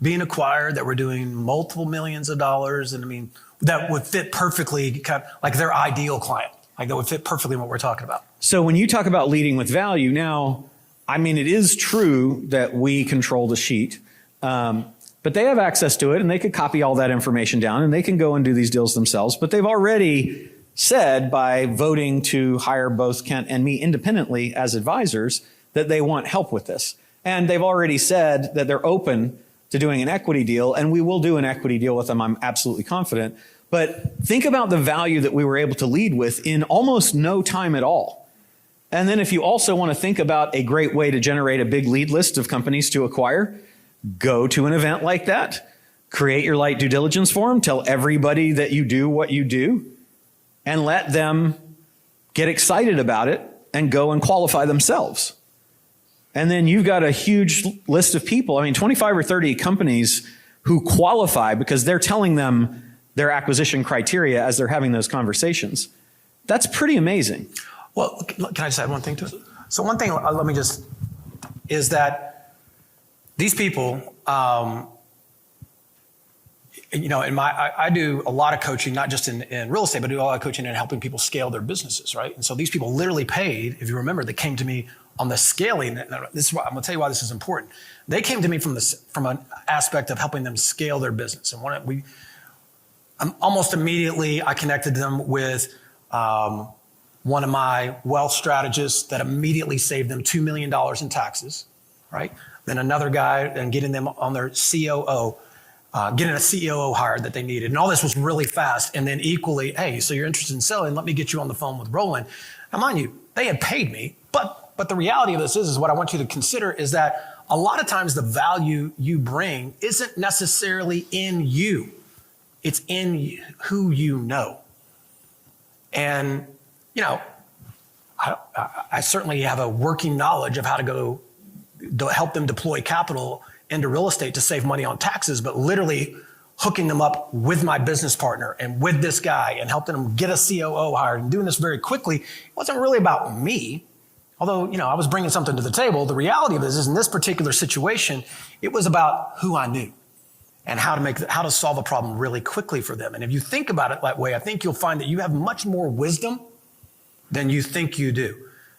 being acquired, that were doing multiple millions of dollars, and I mean, that would fit perfectly, kind of like their ideal client, like that would fit perfectly in what we're talking about. So when you talk about leading with value, now, I mean, it is true that we control the sheet, but they have access to it and they could copy all that information down and they can go and do these deals themselves. But they've already said by voting to hire both Kent and me independently as advisors that they want help with this. And they've already said that they're open to doing an equity deal, and we will do an equity deal with them, I'm absolutely confident. But think about the value that we were able to lead with in almost no time at all. And then if you also want to think about a great way to generate a big lead list of companies to acquire, go to an event like that, create your light due diligence form, tell everybody that you do what you do, and let them get excited about it and go and qualify themselves. And then you've got a huge list of people, I mean, 25 or 30 companies who qualify because they're telling them their acquisition criteria as they're having those conversations. That's pretty amazing. Well, can I just add one thing to it? So one thing, let me just, is that these people, you know, I do a lot of coaching, not just in real estate, but I do a lot of coaching in helping people scale their businesses, right? And so these people literally paid, if you remember, they came to me on the scaling. This is why I'm going to tell you why this is important. They came to me from an aspect of helping them scale their business. And almost immediately I connected them with one of my wealth strategists that immediately saved them $2 million in taxes, right? Then another guy and getting them on their COO, getting a COO hired that they needed. And all this was really fast. And then equally, hey, so you're interested in selling, let me get you on the phone with Roland. Now, mind you, they had paid me, but the reality of this is what I want you to consider is that a lot of times the value you bring isn't necessarily in you. It's in who you know. And, you know, I certainly have a working knowledge of how to go help them deploy capital into real estate to save money on taxes, but literally hooking them up with my business partner and with this guy and helping them get a COO hired and doing this very quickly, it wasn't really about me. Although, you know, I was bringing something to the table. The reality of this is in this particular situation, it was about who I knew and how to solve a problem really quickly for them. And if you think about it that way, I think you'll find that you have much more wisdom than you think you do.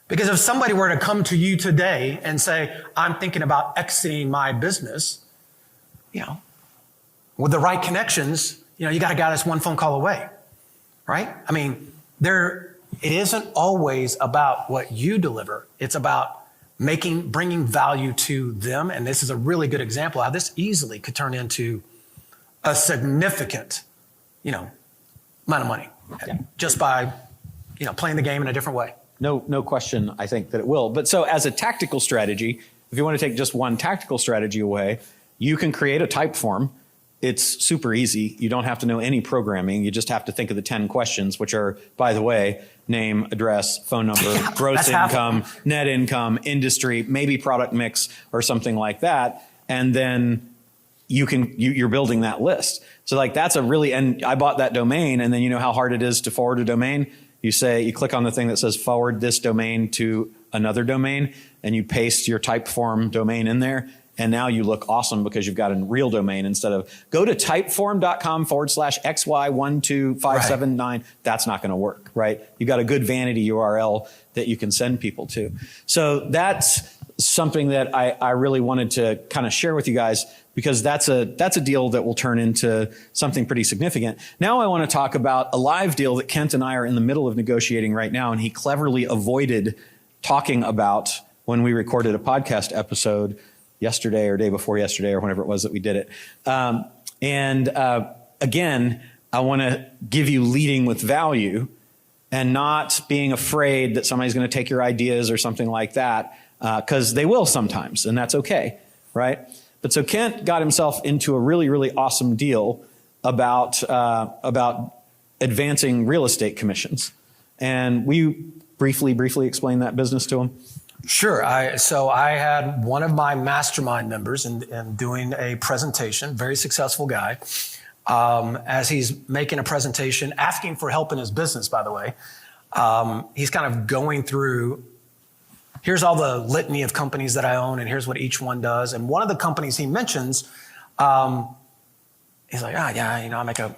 Because if somebody were to come to you today and say, I'm thinking about exiting my business, you know, with the right connections, you know, you got a guy that's one phone call away, right? I mean, it isn't always about what you deliver. It's about bringing value to them. And this is a really good example of how this easily could turn into a significant, you know, amount of money just by, you know, playing the game in a different way. No question, I think that it will. But so as a tactical strategy, if you want to take just one tactical strategy away, you can create a type form. It's super easy. You don't have to know any programming. You just have to think of the 10 questions, which are, by the way, name, address, phone number, gross income, net income, industry, maybe product mix or something like that. And then you're building that list. So like that's and I bought that domain, and then you know how hard it is to forward a domain? You click on the thing that says forward this domain to another domain, and you paste your type form domain in there. And now you look awesome because you've got a real domain instead of go to typeform.com/XY12579. Right. That's not going to work, right? You've got a good vanity URL that you can send people to. So that's something that I really wanted to kind of share with you guys because that's a deal that will turn into something pretty significant. Now I want to talk about a live deal that Kent and I are in the middle of negotiating right now, and he cleverly avoided talking about when we recorded a podcast episode yesterday or day before yesterday or whenever it was that we did it. Again, I want to give you leading with value and not being afraid that somebody's going to take your ideas or something like that, because they will sometimes, and that's okay, right? But so Kent got himself into a really, really awesome deal about advancing real estate commissions. And will you briefly explain that business to him? Sure. So I had one of my mastermind members in doing a presentation, very successful guy. As he's making a presentation, asking for help in his business, by the way, he's kind of going through, here's all the litany of companies that I own, and here's what each one does. And one of the companies he mentions He's like, yeah, I make a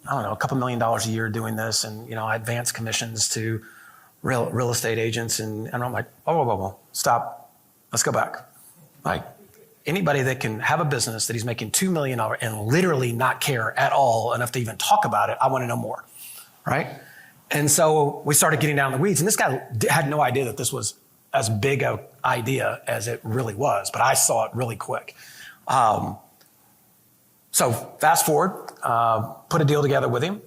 couple $1 million a year doing this, and I advance commissions to real estate agents, and I'm like, whoa, stop, let's go back. Like, anybody that can have a business that he's making $2 million and literally not care at all enough to even talk about it, I want to know more, right? And so we started getting down in the weeds, and this guy had no idea that this was as big an idea as it really was, but I saw it really quick. So fast forward, put a deal together with him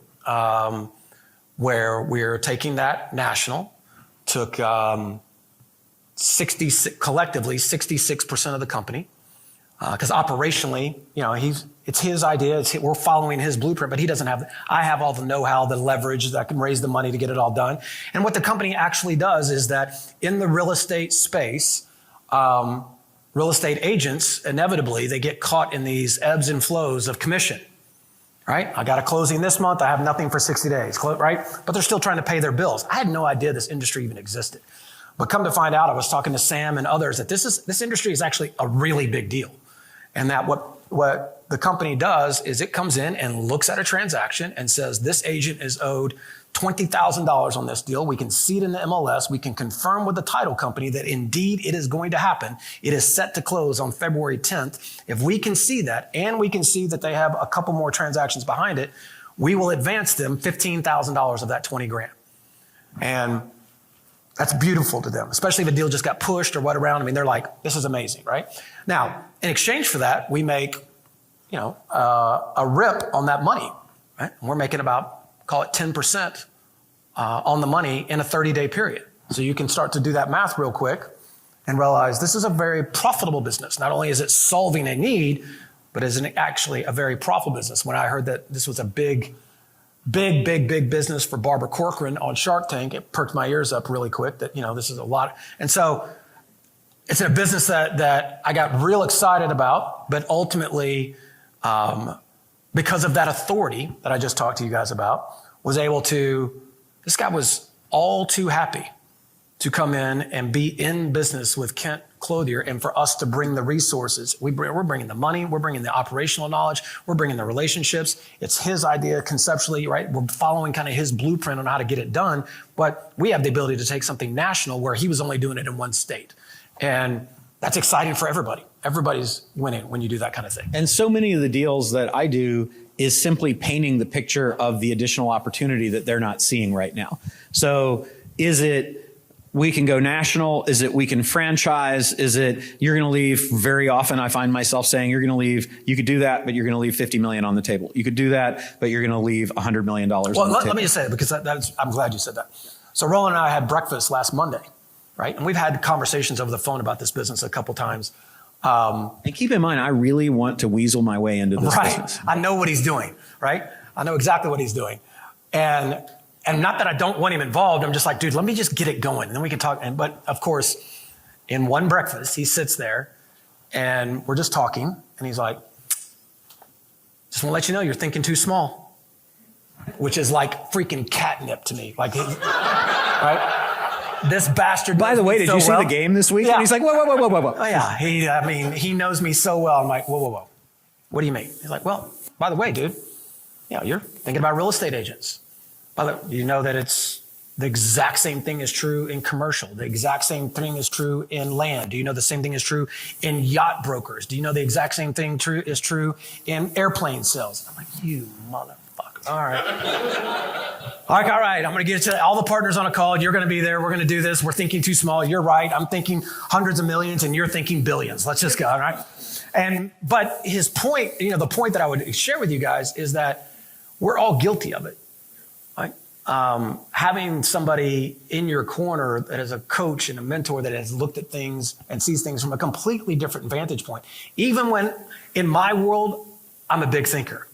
where we're taking that national, took collectively 66% of the company, because operationally, it's his idea. We're following his blueprint, but he doesn't have. I have all the know-how, the leverage that can raise the money to get it all done. And what the company actually does is that in the real estate space, real estate agents inevitably they get caught in these ebbs and flows of commission. Right? I got a closing this month. I have nothing for 60 days. Right? But they're still trying to pay their bills. I had no idea this industry even existed. But come to find out, I was talking to Sam and others that this industry is actually a really big deal. And that what the company does is it comes in and looks at a transaction and says, this agent is owed $20,000 on this deal. We can see it in the MLS. We can confirm with the title company that indeed it is going to happen. It is set to close on February 10th. If we can see that, and we can see that they have a couple more transactions behind it, we will advance them $15,000 of that 20 grand. And that's beautiful to them, especially if a deal just got pushed or what around. I mean, they're like, this is amazing, right? Now, in exchange for that, we make, a rip on that money, right? And we're making about, call it 10% on the money in a 30-day period. So you can start to do that math real quick and realize this is a very profitable business. Not only is it solving a need, but is it actually a very profitable business. When I heard that this was a big business for Barbara Corcoran on Shark Tank, it perked my ears up really quick that, this is a lot. And so it's a business that I got real excited about, but ultimately, because of that authority that I just talked to you guys about, this guy was all too happy to come in and be in business with Kent Clothier and for us to bring the resources. We're bringing the money, we're bringing the operational knowledge, we're bringing the relationships. It's his idea conceptually, right? We're following kind of his blueprint on how to get it done, but we have the ability to take something national where he was only doing it in one state. And that's exciting for everybody. Everybody's winning when you do that kind of thing. And so many of the deals that I do is simply painting the picture of the additional opportunity that they're not seeing right now. So is it we can go national? Is it we can franchise? Is it you're going to leave? Very often I find myself saying you're going to leave. You could do that, but you're going to leave 50 million on the table. You could do that, but you're going to leave $100 million on the table. Let me just say it because I'm glad you said that. So Roland and I had breakfast last Monday, right? And we've had conversations over the phone about this business a couple times. And keep in mind, I really want to weasel my way into this business. I know what he's doing, right? I know exactly what he's doing. And not that I don't want him involved. I'm just like, dude, let me just get it going. And then we can talk. But of course, in one breakfast, he sits there and we're just talking. And he's like, just want to let you know, you're thinking too small, which is like freaking catnip to me. Like, right? This bastard. By the way, did you see the game this week? Yeah. And he's like, whoa. Oh, yeah. He knows me so well. I'm like, whoa. What do you mean? He's like, well, by the way, dude, you're thinking about real estate agents. By the way, you know that it's the exact same thing is true in commercial. The exact same thing is true in land. Do you know the same thing is true in yacht brokers? Do you know the exact same thing is true in airplane sales? I'm like, you motherfucker. All right. All right. I'm going to get to all the partners on a call. You're going to be there. We're going to do this. We're thinking too small. You're right. I'm thinking hundreds of millions and you're thinking billions. Let's just go. All right. But his point, the point that I would share with you guys is that we're all guilty of it. Right? Having somebody in your corner that is a coach and a mentor that has looked at things and sees things from a completely different vantage point. Even when in my world, I'm a big thinker.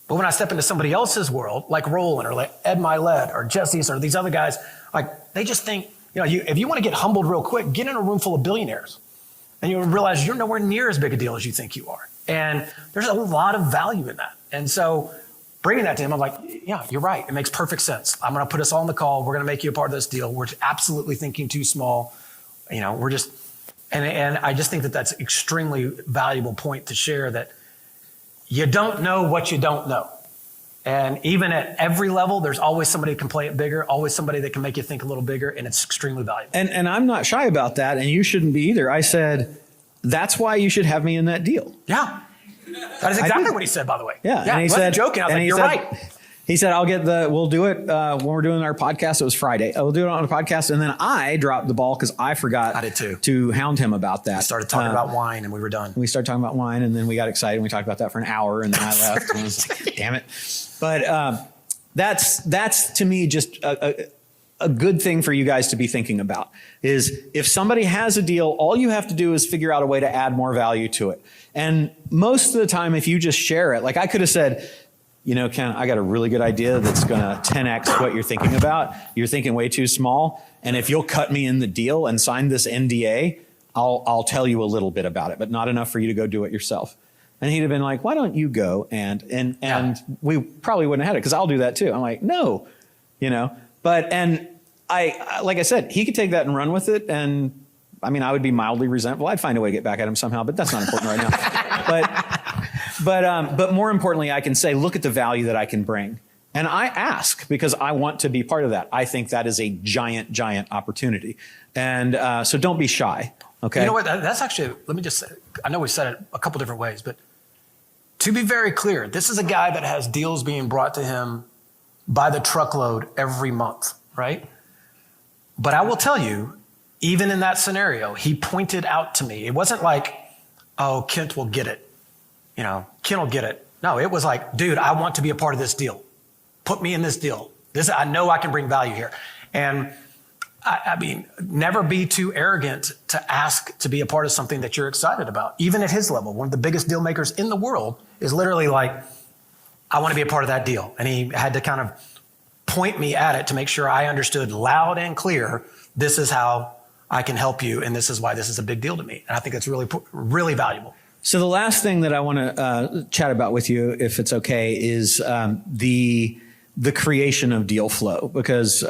But when I step into somebody else's world, like Roland or like Ed Milet or Jesse's or these other guys, like they just think, if you want to get humbled real quick, get in a room full of billionaires and you'll realize you're nowhere near as big a deal as you think you are. And there's a lot of value in that. And so bringing that to him, I'm like, yeah, you're right. It makes perfect sense. I'm going to put us all on the call. We're going to make you a part of this deal. We're absolutely thinking too small. We're just, and I just think that that's extremely valuable point to share that you don't know what you don't know. And even at every level, there's always somebody who can play it bigger, always somebody that can make you think a little bigger, and it's extremely valuable. And I'm not shy about that, and you shouldn't be either. I said, that's why you should have me in that deal. Yeah. That is exactly what he said, by the way. Yeah. And he I wasn't said, joking. I was like, you're right. He said, we'll do it when we're doing our podcast. It was Friday. We'll do it on a podcast. And then I dropped the ball because I forgot to hound him about that. We started talking about wine and we were done. We started talking about wine and then we got excited and we talked about that for an hour and then I left. And I was like, damn it. But that's to me just a good thing for you guys to be thinking about is if somebody has a deal, all you have to do is figure out a way to add more value to it. And most of the time, if you just share it, like I could have said, you know, Ken, I got a really good idea that's going to 10x what you're thinking about. You're thinking way too small. And if you'll cut me in the deal and sign this NDA, I'll tell you a little bit about it, but not enough for you to go do it yourself. And he'd have been like, why don't you go? And we probably wouldn't have had it because I'll do that too. I'm like, no, you know, and like I said, he could take that and run with it. And I mean, I would be mildly resentful. I'd find a way to get back at him somehow, but that's not important right now. But more importantly, I can say, look at the value that I can bring. And I ask because I want to be part of that. I think that is a giant, giant opportunity. And so don't be shy. Okay. You know what? That's actually, let me just say, I know we said it a couple different ways, but to be very clear, this is a guy that has deals being brought to him by the truckload every month, right? But I will tell you, even in that scenario, he pointed out to me, it wasn't like, oh, Kent will get it. You know, Kent will get it. No, it was like, dude, I want to be a part of this deal. Put me in this deal. I know I can bring value here. And I mean, never be too arrogant to ask to be a part of something that you're excited about. Even at his level, one of the biggest deal makers in the world is literally like, I want to be a part of that deal. And he had to kind of point me at it to make sure I understood loud and clear, this is how I can help you. And this is why this is a big deal to me. And I think it's really, really valuable. So the last thing that I want to chat about with you, if it's okay, is the creation of deal flow, because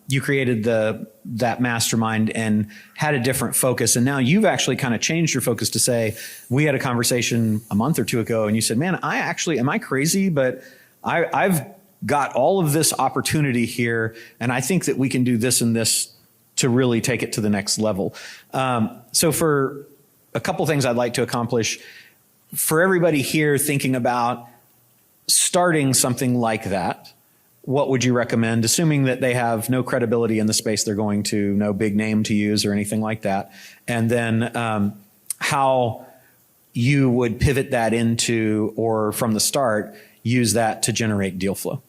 you created that mastermind and had a different focus. And now you've actually kind of changed your focus to say, we had a conversation a month or two ago and you said, man, am I crazy? But I've got all of this opportunity here. And I think that we can do this and this to really take it to the next level. So for a couple things I'd like to accomplish for everybody here thinking about starting something like that, what would you recommend, assuming that they have no credibility in the space they're going to, no big name to use or anything like that? And then how you would pivot that into, or from the start, use that to generate deal flow.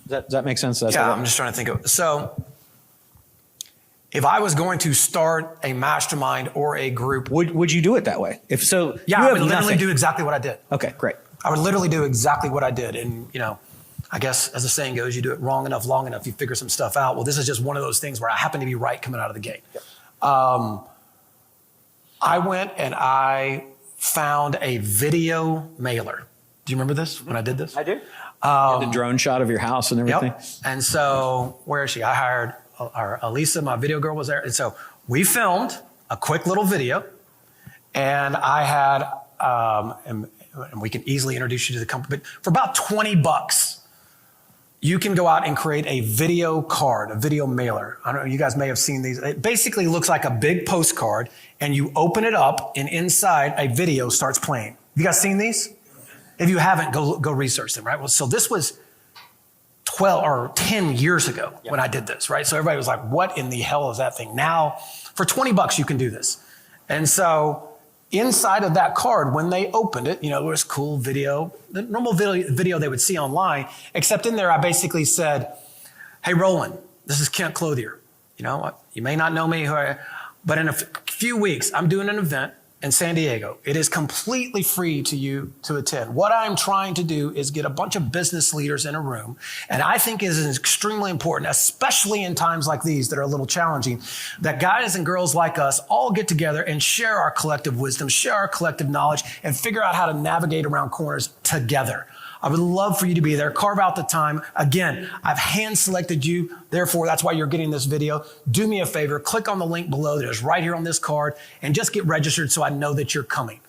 Does that make sense? I'm just trying to think of it. So if I was going to start a mastermind or a group, would you do it that way? If so, yeah, I would literally do exactly what I did. Okay, great. I would literally do exactly what I did. And, you know, I guess as the saying goes, you do it wrong enough, long enough, you figure some stuff out. Well, this is just one of those things where I happen to be right coming out of the gate. Yep. I went and I found a video mailer. Do you remember this when I did this? I do. The drone shot of your house and everything. Yep. And so where is she? I hired Elisa, my video girl, was there. And so we filmed a quick little video, and I had, and we can easily introduce you to the company, but for about $20, you can go out and create a video card, a video mailer. I don't know, you guys may have seen these. It basically looks like a big postcard, and you open it up, and inside a video starts playing. You guys seen these? If you haven't, go research them, right? Well, so this was 12 or 10 years ago when I did this, right? So everybody was like, what in the hell is that thing? Now, for $20, you can do this. And so inside of that card, when they opened it, you know, there was cool video, the normal video they would see online, except in there, I basically said, hey, Roland, this is Kent Clothier. You know, you may not know me, but in a few weeks, I'm doing an event in San Diego. It is completely free to you to attend. What I'm trying to do is get a bunch of business leaders in a room, and I think it is extremely important, especially in times like these that are a little challenging, that guys and girls like us all get together and share our collective wisdom, share our collective knowledge, and figure out how to navigate around corners together. I would love for you to be there. Carve out the time. Again, I've hand-selected you. Therefore, that's why you're getting this video. Do me a favor. Click on the link below that is right here on this card and just get registered so I know that you're coming.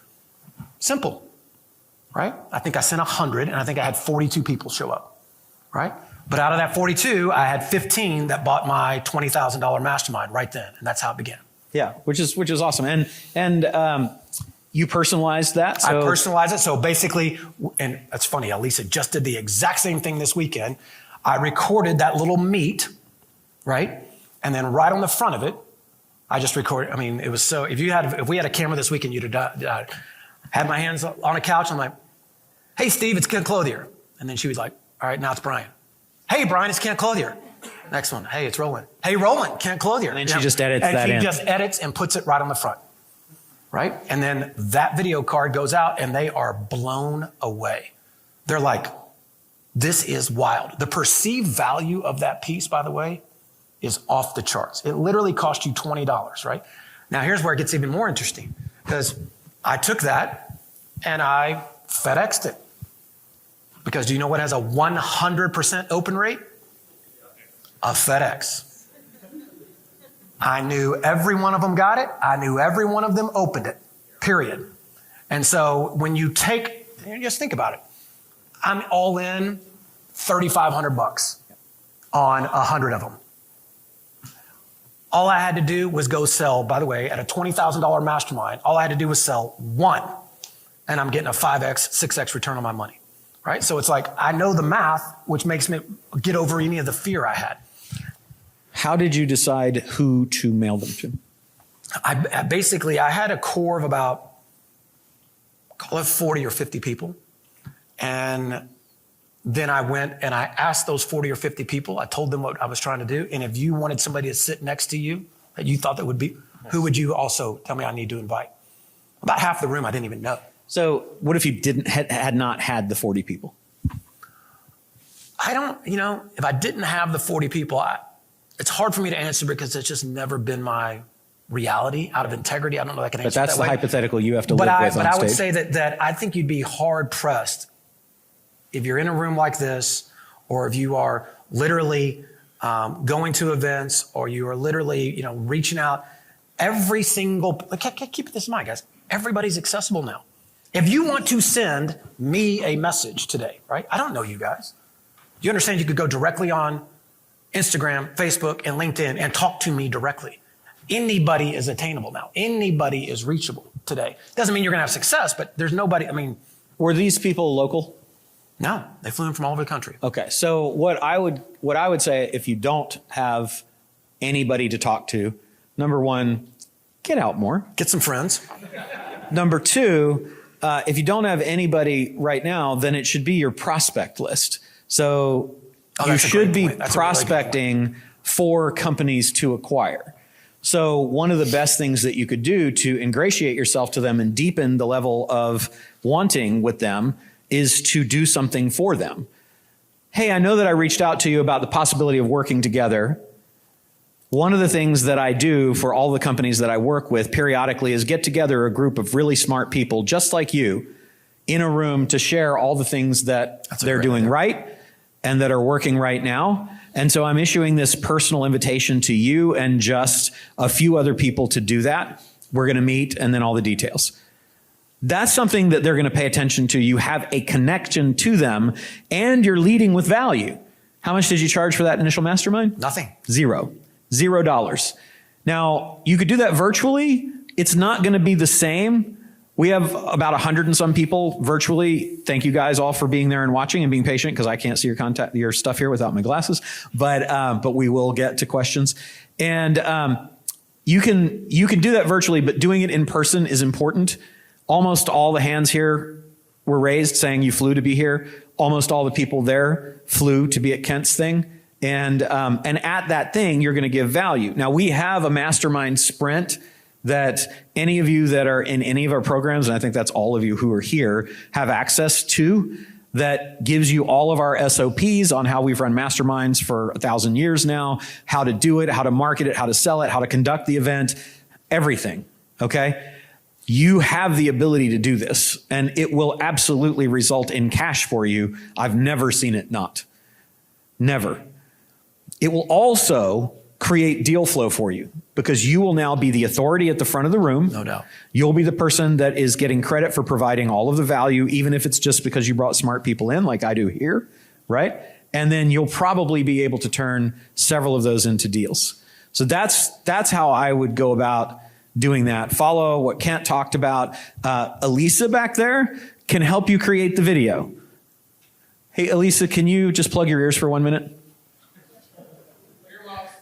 Simple. right? I think I sent 100, and I think I had 42 people show up, right? But out of that 42, I had 15 that bought my $20,000 mastermind right then, and that's how it began. Yeah, which is awesome. And you personalized that? So I personalized it. So basically, and it's funny, Elisa just did the exact same thing this weekend. I recorded that little meet, right? And then right on the front of it, I just recorded. I mean, it was so, if we had a camera this weekend, you'd have had my hands on a couch. I'm like, hey, Steve, it's Kent Clothier. And then she was like, all right, now it's Brian. Hey, Brian, it's Kent Clothier. Next one, hey, it's Roland. Hey, Roland, Kent Clothier. And then she just edits that in. And she just edits and puts it right on the front, right? And then that video card goes out and they are blown away. They're like, this is wild. The perceived value of that piece, by the way, is off the charts. It literally cost you $20, right? Now, here's where it gets even more interesting, because I took that and I FedExed it. Because do you know what has a 100% open rate? A FedEx. I knew every one of them got it. I knew every one of them opened it, period. And so when you take, just think about it. I'm all in $3,500 on 100 of them. All I had to do was go sell, by the way, at a $20,000 mastermind, all I had to do was sell one, and I'm getting a 5X, 6X return on my money, right? So it's like, I know the math, which makes me get over any of the fear I had. How did you decide who to mail them to? I had a core of about, call it 40 or 50 people. And then I went and I asked those 40 or 50 people, I told them what I was trying to do. And if you wanted somebody to sit next to you that you thought that would be, who would you also tell me I need to invite? About half the room I didn't even know. So what if you had not had the 40 people? I don't, if I didn't have the 40 people, it's hard for me to answer because it's just never been my reality out of integrity. I don't know if I can answer that way. But that's the hypothetical you have to live with on stage. But I would say that I think you'd be hard pressed if you're in a room like this, or if you are literally going to events, or you are literally, reaching out. Every single, keep this in mind, guys. Everybody's accessible now. If you want to send me a message today, right? I don't know you guys. You understand you could go directly on Instagram, Facebook, and LinkedIn and talk to me directly. Anybody is attainable now. Anybody is reachable today. Doesn't mean you're going to have success, but there's nobody, Were these people local? No, they flew in from all over the country. Okay, so what I would say, if you don't have anybody to talk to, number one, get out more. Get some friends. Number two, if you don't have anybody right now, then it should be your prospect list. So you should be prospecting for companies to acquire. So one of the best things that you could do to ingratiate yourself to them and deepen the level of wanting with them is to do something for them. Hey, I know that I reached out to you about the possibility of working together. One of the things that I do for all the companies that I work with periodically is get together a group of really smart people just like you in a room to share all the things that they're doing right and that are working right now. And so I'm issuing this personal invitation to you and just a few other people to do that. We're going to meet and then all the details. That's something that they're going to pay attention to. You have a connection to them and you're leading with value. How much did you charge for that initial mastermind? Nothing. $0. Now, you could do that virtually. It's not going to be the same. We have about 100 and some people virtually. Thank you guys all for being there and watching and being patient, because I can't see your stuff here without my glasses. But we will get to questions. And you can do that virtually, but doing it in person is important. Almost all the hands here were raised saying you flew to be here. Almost all the people there flew to be at Kent's thing. And at that thing, you're going to give value. Now, we have a mastermind sprint that any of you that are in any of our programs, and I think that's all of you who are here, have access to, that gives you all of our SOPs on how we've run masterminds for 1,000 years now, how to do it, how to market it, how to sell it, how to conduct the event, everything, okay? You have the ability to do this, and it will absolutely result in cash for you. I've never seen it not. Never. It will also create deal flow for you, because you will now be the authority at the front of the room. No doubt. You'll be the person that is getting credit for providing all of the value, even if it's just because you brought smart people in like I do here, right? And then you'll probably be able to turn several of those into deals. So that's how I would go about doing that. Follow what Kent talked about. Elisa back there can help you create the video. Hey, Elisa, can you just plug your ears for 1 minute?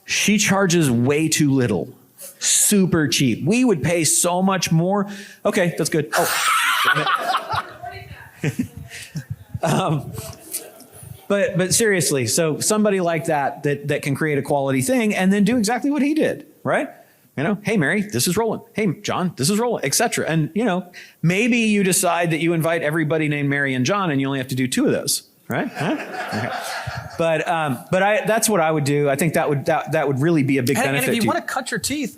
She charges way too little. Super cheap. We would pay so much more. Okay, that's good. But seriously, so somebody like that can create a quality thing and then do exactly what he did, right? Hey, Mary, this is Roland. Hey, John, this is Roland, etc. And, maybe you decide that you invite everybody named Mary and John and you only have to do 2 of those, right? Huh? Okay. But that's what I would do. I think that would really be a big benefit. And if you want to cut your teeth,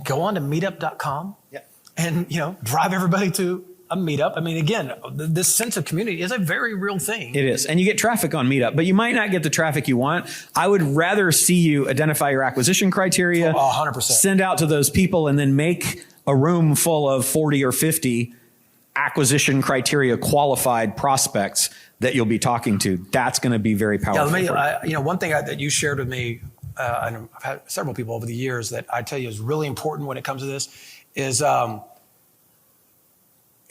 go on to meetup.com and, drive everybody to a meetup. Again, this sense of community is a very real thing. It is. And you get traffic on Meetup, but you might not get the traffic you want. I would rather see you identify your acquisition criteria, 100%. Send out to those people, and then make a room full of 40 or 50 acquisition criteria qualified prospects that you'll be talking to. That's going to be very powerful. One thing that you shared with me, and I've had several people over the years that I tell you is really important when it comes to this, is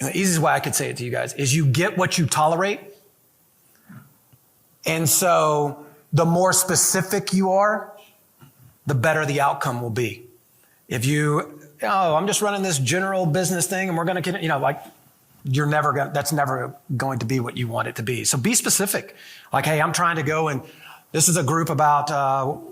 the easiest way I could say it to you guys is you get what you tolerate. And so the more specific you are, the better the outcome will be. If I'm just running this general business thing and we're going to get, that's never going to be what you want it to be. So be specific. Like, hey, I'm trying to go and this is a group about,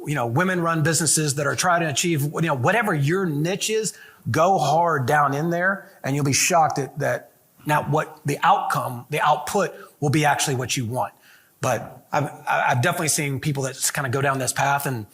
women run businesses that are trying to achieve, whatever your niche is, go hard down in there and you'll be shocked that now what the output will be actually what you want. But I've definitely seen people that just kind of go down this path and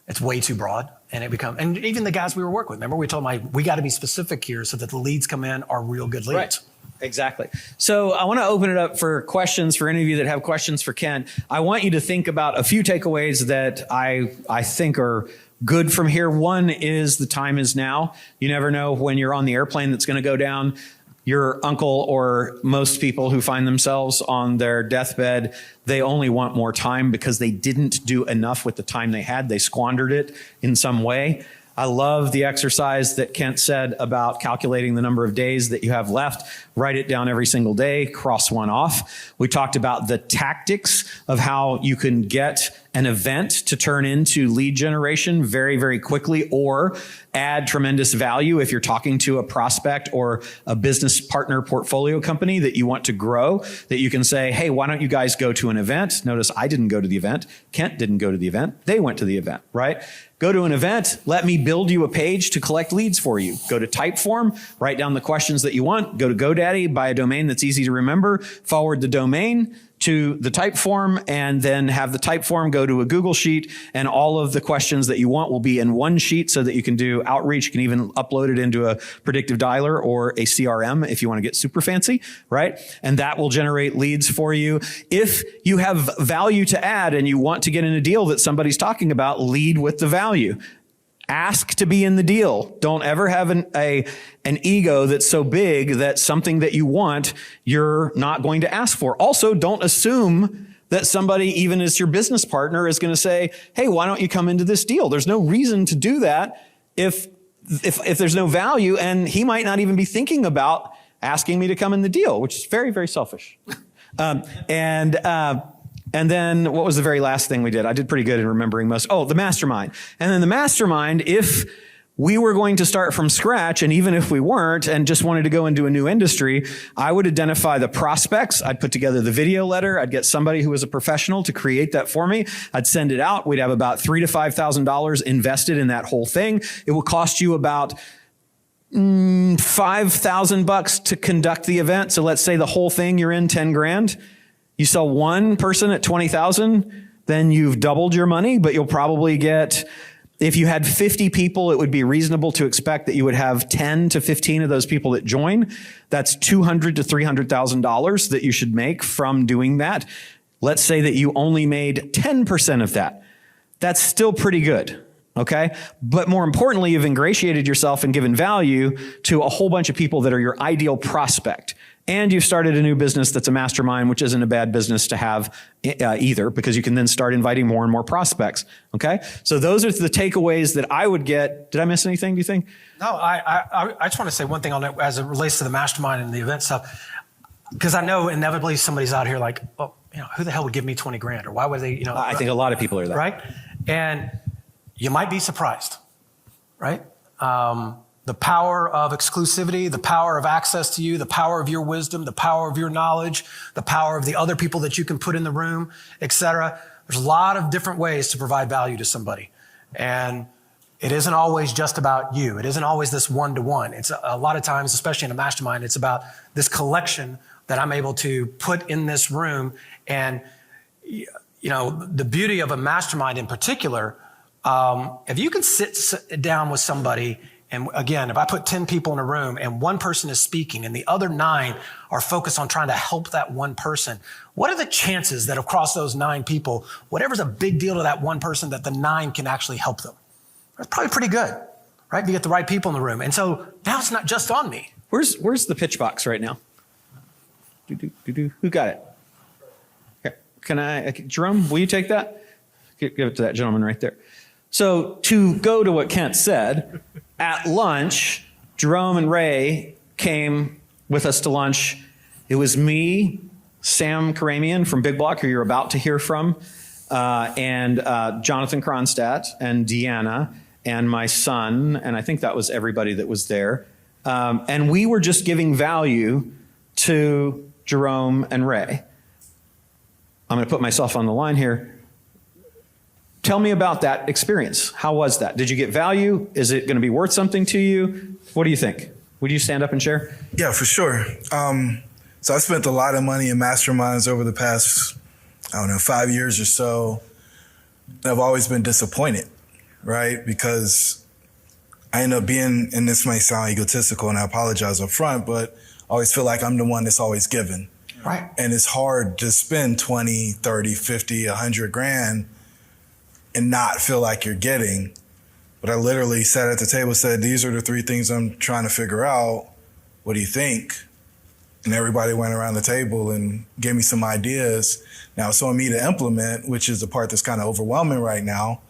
it's way too broad and and even the guys we were working with, remember we told them we got to be specific here so that the leads come in are real good leads. Right. Exactly. So I want to open it up for questions for any of you that have questions for Ken. I want you to think about a few takeaways that I think are good from here. One is the time is now. You never know when you're on the airplane that's going to go down. Your uncle or most people who find themselves on their deathbed, they only want more time because they didn't do enough with the time they had. They squandered it in some way. I love the exercise that Kent said about calculating the number of days that you have left. Write it down every single day, cross one off. We talked about the tactics of how you can get an event to turn into lead generation very, very quickly or add tremendous value if you're talking to a prospect or a business partner portfolio company that you want to grow, that you can say, hey, why don't you guys go to an event? Notice I didn't go to the event. Kent didn't go to the event. They went to the event, right? Go to an event. Let me build you a page to collect leads for you. Go to Typeform, write down the questions that you want. Go to GoDaddy, buy a domain that's easy to remember, forward the domain to the Typeform, and then have the Typeform go to a Google Sheet, and all of the questions that you want will be in one sheet so that you can do outreach. You can even upload it into a predictive dialer or a CRM if you want to get super fancy, right? And that will generate leads for you. If you have value to add and you want to get in a deal that somebody's talking about, lead with the value. Ask to be in the deal. Don't ever have an ego that's so big that something that you want, you're not going to ask for. Also, don't assume that somebody, even as your business partner, is going to say, hey, why don't you come into this deal? There's no reason to do that if there's no value, and he might not even be thinking about asking me to come in the deal, which is very, very selfish. And then what was the very last thing we did? I did pretty good in remembering most. Oh, the mastermind. And then the mastermind, if we were going to start from scratch, and even if we weren't and just wanted to go into a new industry, I would identify the prospects. I'd put together the video letter. I'd get somebody who was a professional to create that for me. I'd send it out. We'd have about $3,000 to $5,000 invested in that whole thing. It will cost you about $5,000 to conduct the event. So let's say the whole thing you're in 10 grand. You sell one person at 20,000, then you've doubled your money, but you'll probably get, if you had 50 people, it would be reasonable to expect that you would have 10 to 15 of those people that join. That's $200,000 to $300,000 that you should make from doing that. Let's say that you only made 10% of that. That's still pretty good. Okay. But more importantly, you've ingratiated yourself and given value to a whole bunch of people that are your ideal prospect. And you've started a new business that's a mastermind, which isn't a bad business to have either, because you can then start inviting more and more prospects. Okay. So those are the takeaways that I would get. Did I miss anything, do you think? No, I just want to say one thing on it as it relates to the mastermind and the event stuff, because I know inevitably somebody's out here like, well, who the hell would give me 20 grand, or why would they, I think a lot of people are that. Right? And you might be surprised, right? The power of exclusivity, the power of access to you, the power of your wisdom, the power of your knowledge, the power of the other people that you can put in the room, et cetera. There's a lot of different ways to provide value to somebody. And it isn't always just about you. It isn't always this one-to-one. It's a lot of times, especially in a mastermind, it's about this collection that I'm able to put in this room. And, the beauty of a mastermind in particular, if you can sit down with somebody, and again, if I put 10 people in a room and one person is speaking and the other 9 are focused on trying to help that one person, what are the chances that across those 9 people, whatever's a big deal to that one person, that the 9 can actually help them? That's probably pretty good, right? You get the right people in the room. And so now it's not just on me. Where's the pitch box right now? Who got it? Okay. Can I, Jerome, will you take that? Give it to that gentleman right there. So to go to what Kent said, at lunch, Jerome and Ray came with us to lunch. It was me, Sam Karamian from Big Block, who you're about to hear from, and Jonathan Kronstadt and Deanna and my son, and I think that was everybody that was there. And we were just giving value to Jerome and Ray. I'm going to put myself on the line here. Tell me about that experience. How was that? Did you get value? Is it going to be worth something to you? What do you think? Would you stand up and share? Yeah, for sure. So I spent a lot of money in masterminds over the past, 5 years or so. I've always been disappointed, right? Because I end up being, and this might sound egotistical and I apologize up front, but I always feel like I'm the one that's always given. Right. And it's hard to spend 20, 30, 50, 100 grand and not feel like you're getting. But I literally sat at the table and said, these are the 3 things I'm trying to figure out. What do you think? And everybody went around the table and gave me some ideas. Now it's on me to implement, which is the part that's kind of overwhelming right now.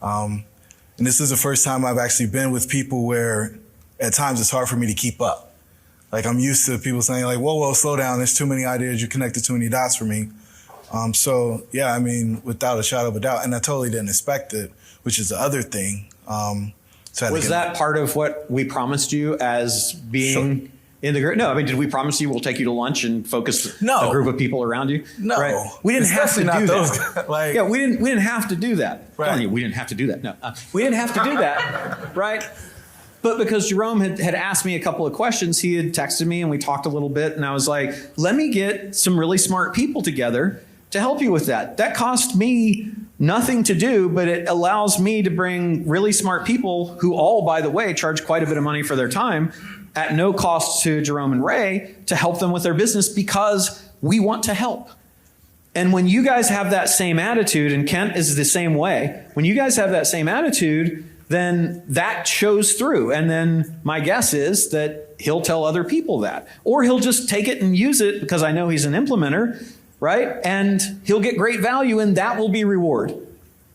And this is the first time I've actually been with people where at times it's hard for me to keep up. Like I'm used to people saying like, whoa, slow down. There's too many ideas. You connected too many dots for me. So yeah, I mean, without a shadow of a doubt, and I totally didn't expect it, which is the other thing. So was that part of what we promised you as being in the group? No, I mean, did we promise you we'll take you to lunch and focus a group of people around you? No, right? We didn't have to do that. Like, yeah, we didn't have to do that. Right. We didn't have to do that. No, we didn't have to do that, right? But because Jerome had asked me a couple of questions, he had texted me and we talked a little bit, and I was like, let me get some really smart people together to help you with that. That cost me nothing to do, but it allows me to bring really smart people who all, by the way, charge quite a bit of money for their time at no cost to Jerome and Ray to help them with their business because we want to help. And when you guys have that same attitude, and Kent is the same way, when you guys have that same attitude, then that shows through. And then my guess is that he'll tell other people that, or he'll just take it and use it because I know he's an implementer, right? And he'll get great value and that will be reward.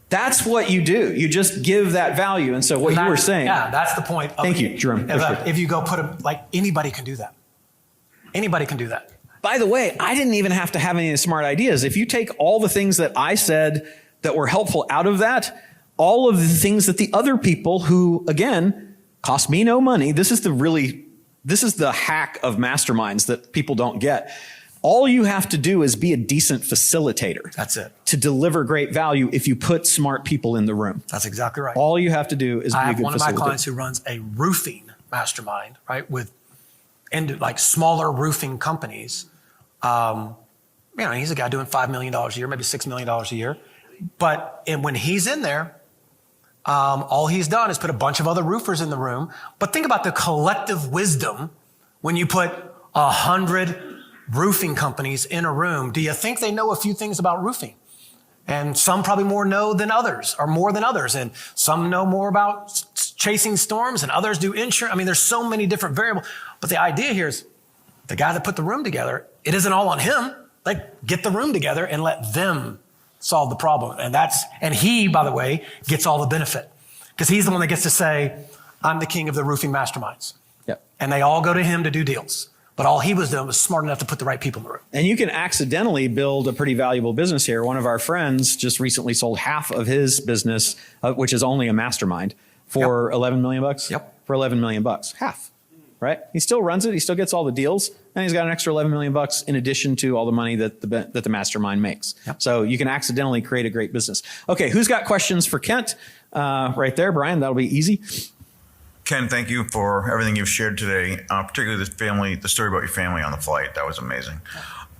That's what you do. You just give that value. And so what you were saying. Yeah, that's the point. Thank you, Jerome. If you go put them, like anybody can do that. Anybody can do that. By the way, I didn't even have to have any smart ideas. If you take all the things that I said that were helpful out of that, all of the things that the other people who, again, cost me no money. This is the hack of masterminds that people don't get. All you have to do is be a decent facilitator. That's it. To deliver great value if you put smart people in the room. That's exactly right. All you have to do is be a good facilitator. I have one of my clients who runs a roofing mastermind, right, with like smaller roofing companies. He's a guy doing $5 million a year, maybe $6 million a year. But when he's in there, all he's done is put a bunch of other roofers in the room. But think about the collective wisdom when you put 100 roofing companies in a room. Do you think they know a few things about roofing? And some probably more know than others, or more than others. And some know more about chasing storms, and others do insurance. I mean, there's so many different variables. But the idea here is the guy that put the room together, it isn't all on him. Like, get the room together and let them solve the problem. And he, by the way, gets all the benefit. Because he's the one that gets to say, I'm the king of the roofing masterminds. Yep. And they all go to him to do deals. But all he was doing was smart enough to put the right people in the room. And you can accidentally build a pretty valuable business here. One of our friends just recently sold half of his business, which is only a mastermind, for $11 million. Yep. For $11 million, half. Right? He still runs it. He still gets all the deals, and he's got an extra $11 million in addition to all the money that the mastermind makes. Yep. So you can accidentally create a great business. Okay, who's got questions for Kent? Right there, Brian. That'll be easy. Ken, thank you for everything you've shared today, particularly the story about your family on the flight. That was amazing.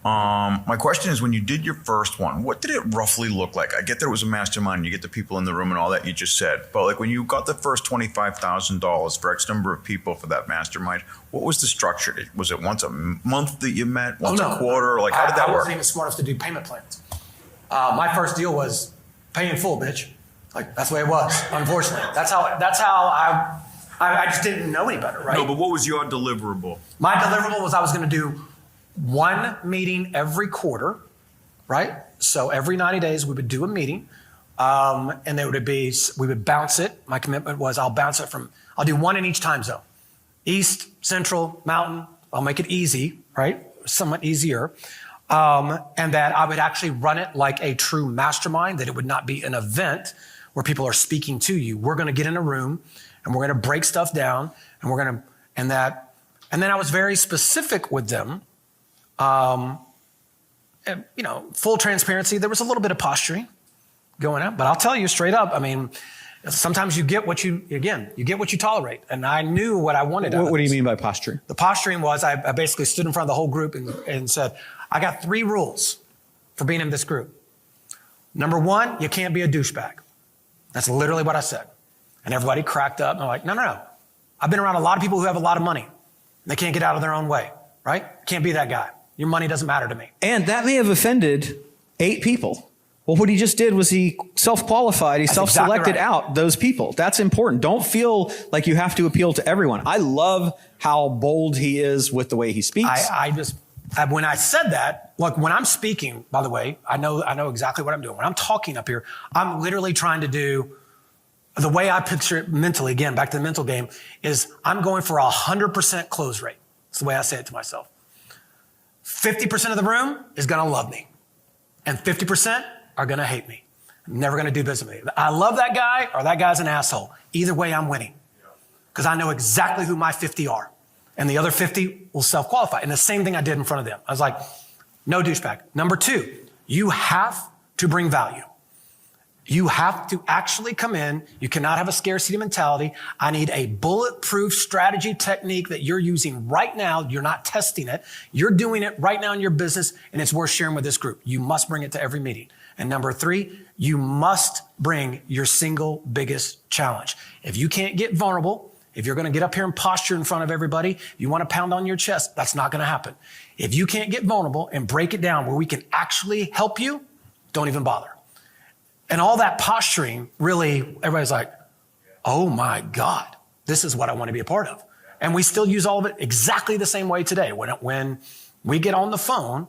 My question is, when you did your first one, what did it roughly look like? I get that it was a mastermind, you get the people in the room and all that you just said, but like when you got the first $25,000 for X number of people for that mastermind, what was the structure? Was it once a month that you met, once a quarter? Like, how did that I work? wasn't even smart enough to do payment plans. My first deal was pay in full, bitch. Like, that's the way it was, unfortunately. That's how I just didn't know any better, right? No, but what was your deliverable? My deliverable was I was going to do one meeting every quarter, right? So every 90 days we would do a meeting, and we would bounce it. My commitment was I'll do one in each time zone. East, Central, Mountain. I'll make it easy, right? Somewhat easier. And that I would actually run it like a true mastermind, that it would not be an event where people are speaking to you. We're going to get in a room and we're going to break stuff down, and and then I was very specific with them. Full transparency, there was a little bit of posturing going on, but I'll tell you straight up, I mean, sometimes you get what you tolerate. And I knew what I wanted. What do you mean by posturing? The posturing was I basically stood in front of the whole group and said, I got 3 rules for being in this group. Number 1, you can't be a douchebag. That's literally what I said. And everybody cracked up. And I'm like, no. I've been around a lot of people who have a lot of money. They can't get out of their own way, right? Can't be that guy. Your money doesn't matter to me. And that may have offended 8 people. Well, what he just did was he self-qualified. He self-selected exactly right. out those people. That's important. Don't feel like you have to appeal to everyone. I love how bold he is with the way he speaks. When I said that, look, when I'm speaking, by the way, I know exactly what I'm doing. When I'm talking up here, I'm literally trying to do, the way I picture it mentally, again, back to the mental game, is I'm going for 100% close rate. That's the way I say it to myself. 50% of the room is going to love me, and 50% are going to hate me. I'm never going to do business with me. I love that guy, or that guy's an asshole. Either way, I'm winning, because I know exactly who my 50 are, and the other 50 will self-qualify. And the same thing I did in front of them. I was like, no douchebag. Number 2, you have to bring value. You have to actually come in. You cannot have a scarcity mentality. I need a bulletproof strategy technique that you're using right now. You're not testing it. You're doing it right now in your business, and it's worth sharing with this group. You must bring it to every meeting. And number 3, you must bring your single biggest challenge. If you can't get vulnerable, if you're going to get up here and posture in front of everybody, you want to pound on your chest, that's not going to happen. If you can't get vulnerable and break it down where we can actually help you, don't even bother. And all that posturing, really, everybody's like, oh my God, this is what I want to be a part of. And we still use all of it exactly the same way today. When we get on the phone,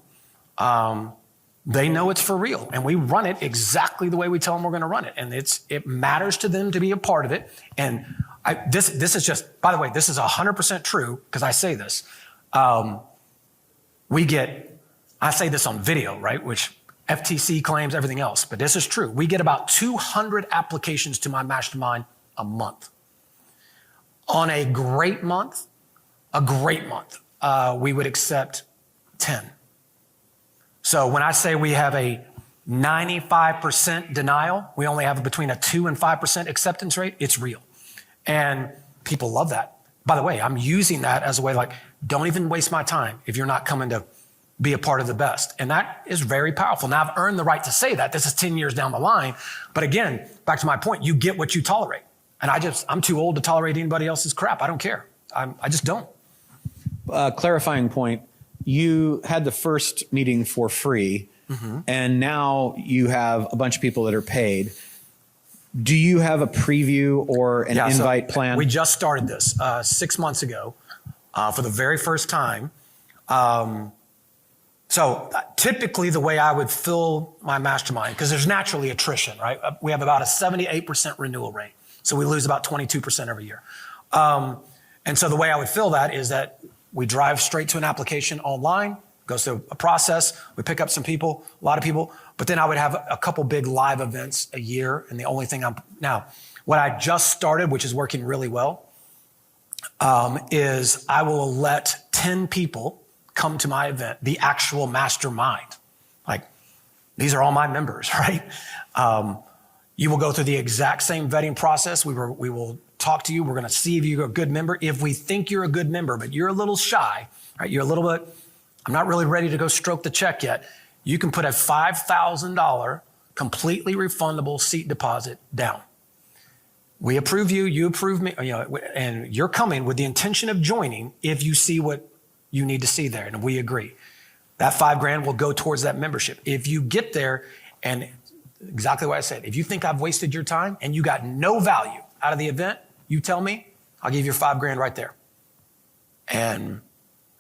they know it's for real. And we run it exactly the way we tell them we're going to run it. And it matters to them to be a part of it. And this is just, by the way, this is 100% true, because I say this. I say this on video, right? Which FTC claims everything else, but this is true. We get about 200 applications to my mastermind a month. On a great month, we would accept 10. So when I say we have a 95% denial, we only have between a 2 and 5% acceptance rate, it's real. And people love that. By the way, I'm using that as a way, like, don't even waste my time if you're not coming to be a part of the best. And that is very powerful. Now, I've earned the right to say that. This is 10 years down the line. But again, back to my point, you get what you tolerate. And I'm too old to tolerate anybody else's crap. I don't care. I just don't. Clarifying point, you had the first meeting for free. and now you have a bunch of people that are paid. Do you have a preview or an invite plan? We just started this 6 months ago for the very first time. So typically the way I would fill my mastermind, because there's naturally attrition, right? We have about a 78% renewal rate. So we lose about 22% every year. And so the way I would fill that is that we drive straight to an application online, goes through a process, we pick up some people, a lot of people, but then I would have a couple big live events a year. And the only thing now, what I just started, which is working really well, is I will let 10 people come to my event, the actual mastermind. Like, these are all my members, right? You will go through the exact same vetting process. We will talk to you. We're going to see if you're a good member. If we think you're a good member, but you're a little shy, right? You're a little bit, I'm not really ready to go stroke the check yet. You can put a $5,000 completely refundable seat deposit down. We approve you, you approve me, and you're coming with the intention of joining if you see what you need to see there, and we agree. That $5,000 will go towards that membership. If you get there, and exactly what I said, if you think I've wasted your time and you got no value out of the event, you tell me, I'll give you your $5,000 right there. And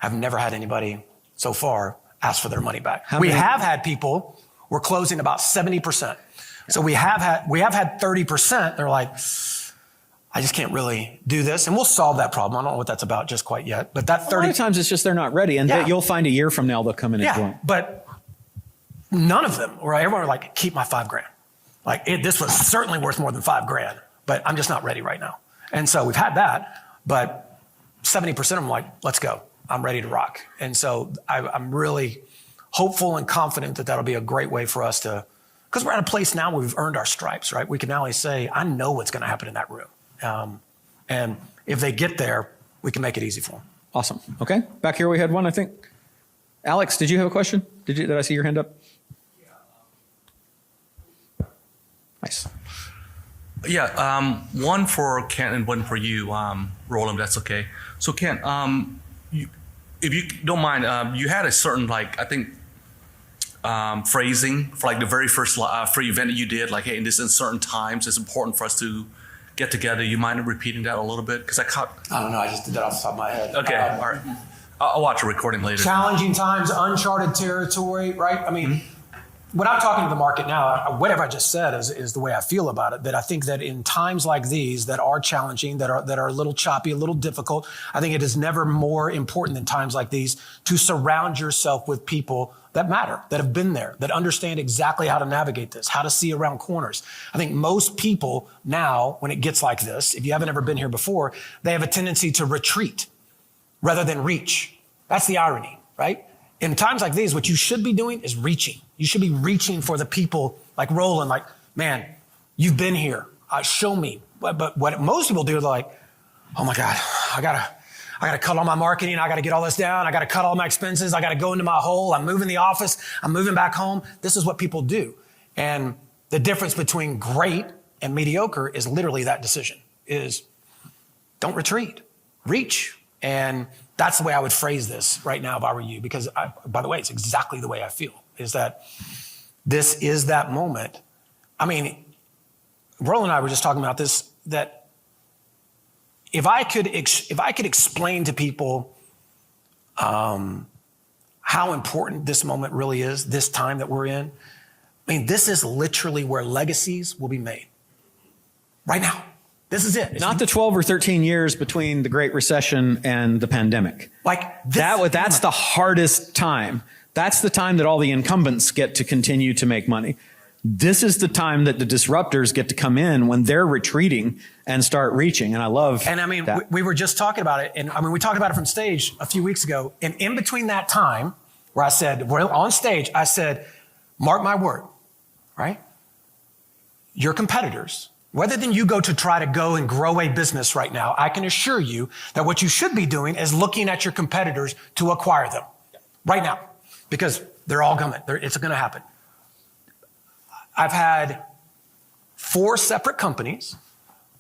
I've never had anybody so far ask for their money back. We have had people, we're closing about 70%. So we have had 30%. They're like, I just can't really do this. And we'll solve that problem. I don't know what that's about just quite yet. But that 30. A lot of times it's just they're not ready. And you'll find a year from now they'll come in and join. But none of them, or everyone were like, keep my $5,000. Like, this was certainly worth more than $5,000, but I'm just not ready right now. And so we've had that, but 70% of them like, let's go. I'm ready to rock. And so I'm really hopeful and confident that that'll be a great way for us to, because we're at a place now where we've earned our stripes, right? We can now say, I know what's going to happen in that room. And if they get there, we can make it easy for them. Awesome. Okay. Back here we had one, I think. Alex, did you have a question? Did I see your hand up? Nice. Yeah, one for Kent and one for you, Roland, that's okay. So Kent, if you don't mind, you had a certain, phrasing for the very first free event that you did, hey, in certain times, it's important for us to get together. You mind repeating that a little bit? Because I don't know, I just did that off the top of my head. Okay, all right. I'll watch a recording later. Challenging times, uncharted territory, right? I mean, when I'm talking to the market now, whatever I just said is the way I feel about it. That I think that in times like these that are challenging, that are a little choppy, a little difficult, I think it is never more important than times like these to surround yourself with people that matter, that have been there, that understand exactly how to navigate this, how to see around corners. I think most people now, when it gets like this, if you haven't ever been here before, they have a tendency to retreat rather than reach. That's the irony, right? In times like these, what you should be doing is reaching. You should be reaching for the people like Roland, like, man, you've been here. Show me. But what most people do, they're like, oh my God, I gotta cut all my marketing. I gotta get all this down. I gotta cut all my expenses. I gotta go into my hole. I'm moving the office. I'm moving back home. This is what people do. And the difference between great and mediocre is literally that decision is don't retreat, reach. And that's the way I would phrase this right now if I were you, because by the way, it's exactly the way I feel, is that this is that moment. I mean, Roland and I were just talking about this, that if I could explain to people how important this moment really is, this time that we're in, I mean, this is literally where legacies will be made. Right now. This is it. Not the 12 or 13 years between the Great Recession and the pandemic. That's the hardest time. That's the time that all the incumbents get to continue to make money. This is the time that the disruptors get to come in when they're retreating and start reaching. And I love And I mean, that. we were just talking about it. And I mean, we talked about it from stage a few weeks ago. And in between that time where I said, we're on stage, I said, mark my word, right? Your competitors, rather than you go to try to go and grow a business right now, I can assure you that what you should be doing is looking at your competitors to acquire them right now, because they're all coming. It's going to happen. I've had 4 separate companies,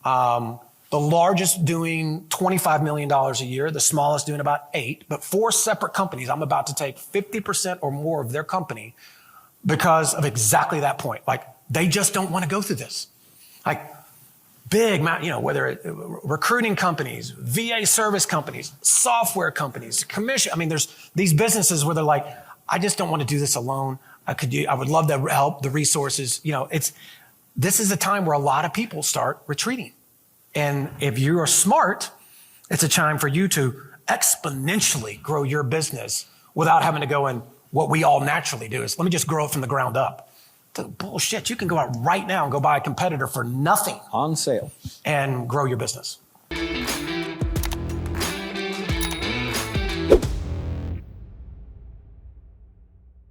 the largest doing $25 million a year, the smallest doing about 8, but 4 separate companies. I'm about to take 50% or more of their company because of exactly that point. Like, they just don't want to go through this. Like, big, whether it recruiting companies, VA service companies, software companies, commission. I mean, there's these businesses where they're like, I just don't want to do this alone. I would love to help the resources. This is a time where a lot of people start retreating. And if you are smart, it's a time for you to exponentially grow your business without having to go in what we all naturally do is, let me just grow it from the ground up. Bullshit, you can go out right now and go buy a competitor for nothing On sale. and grow your business.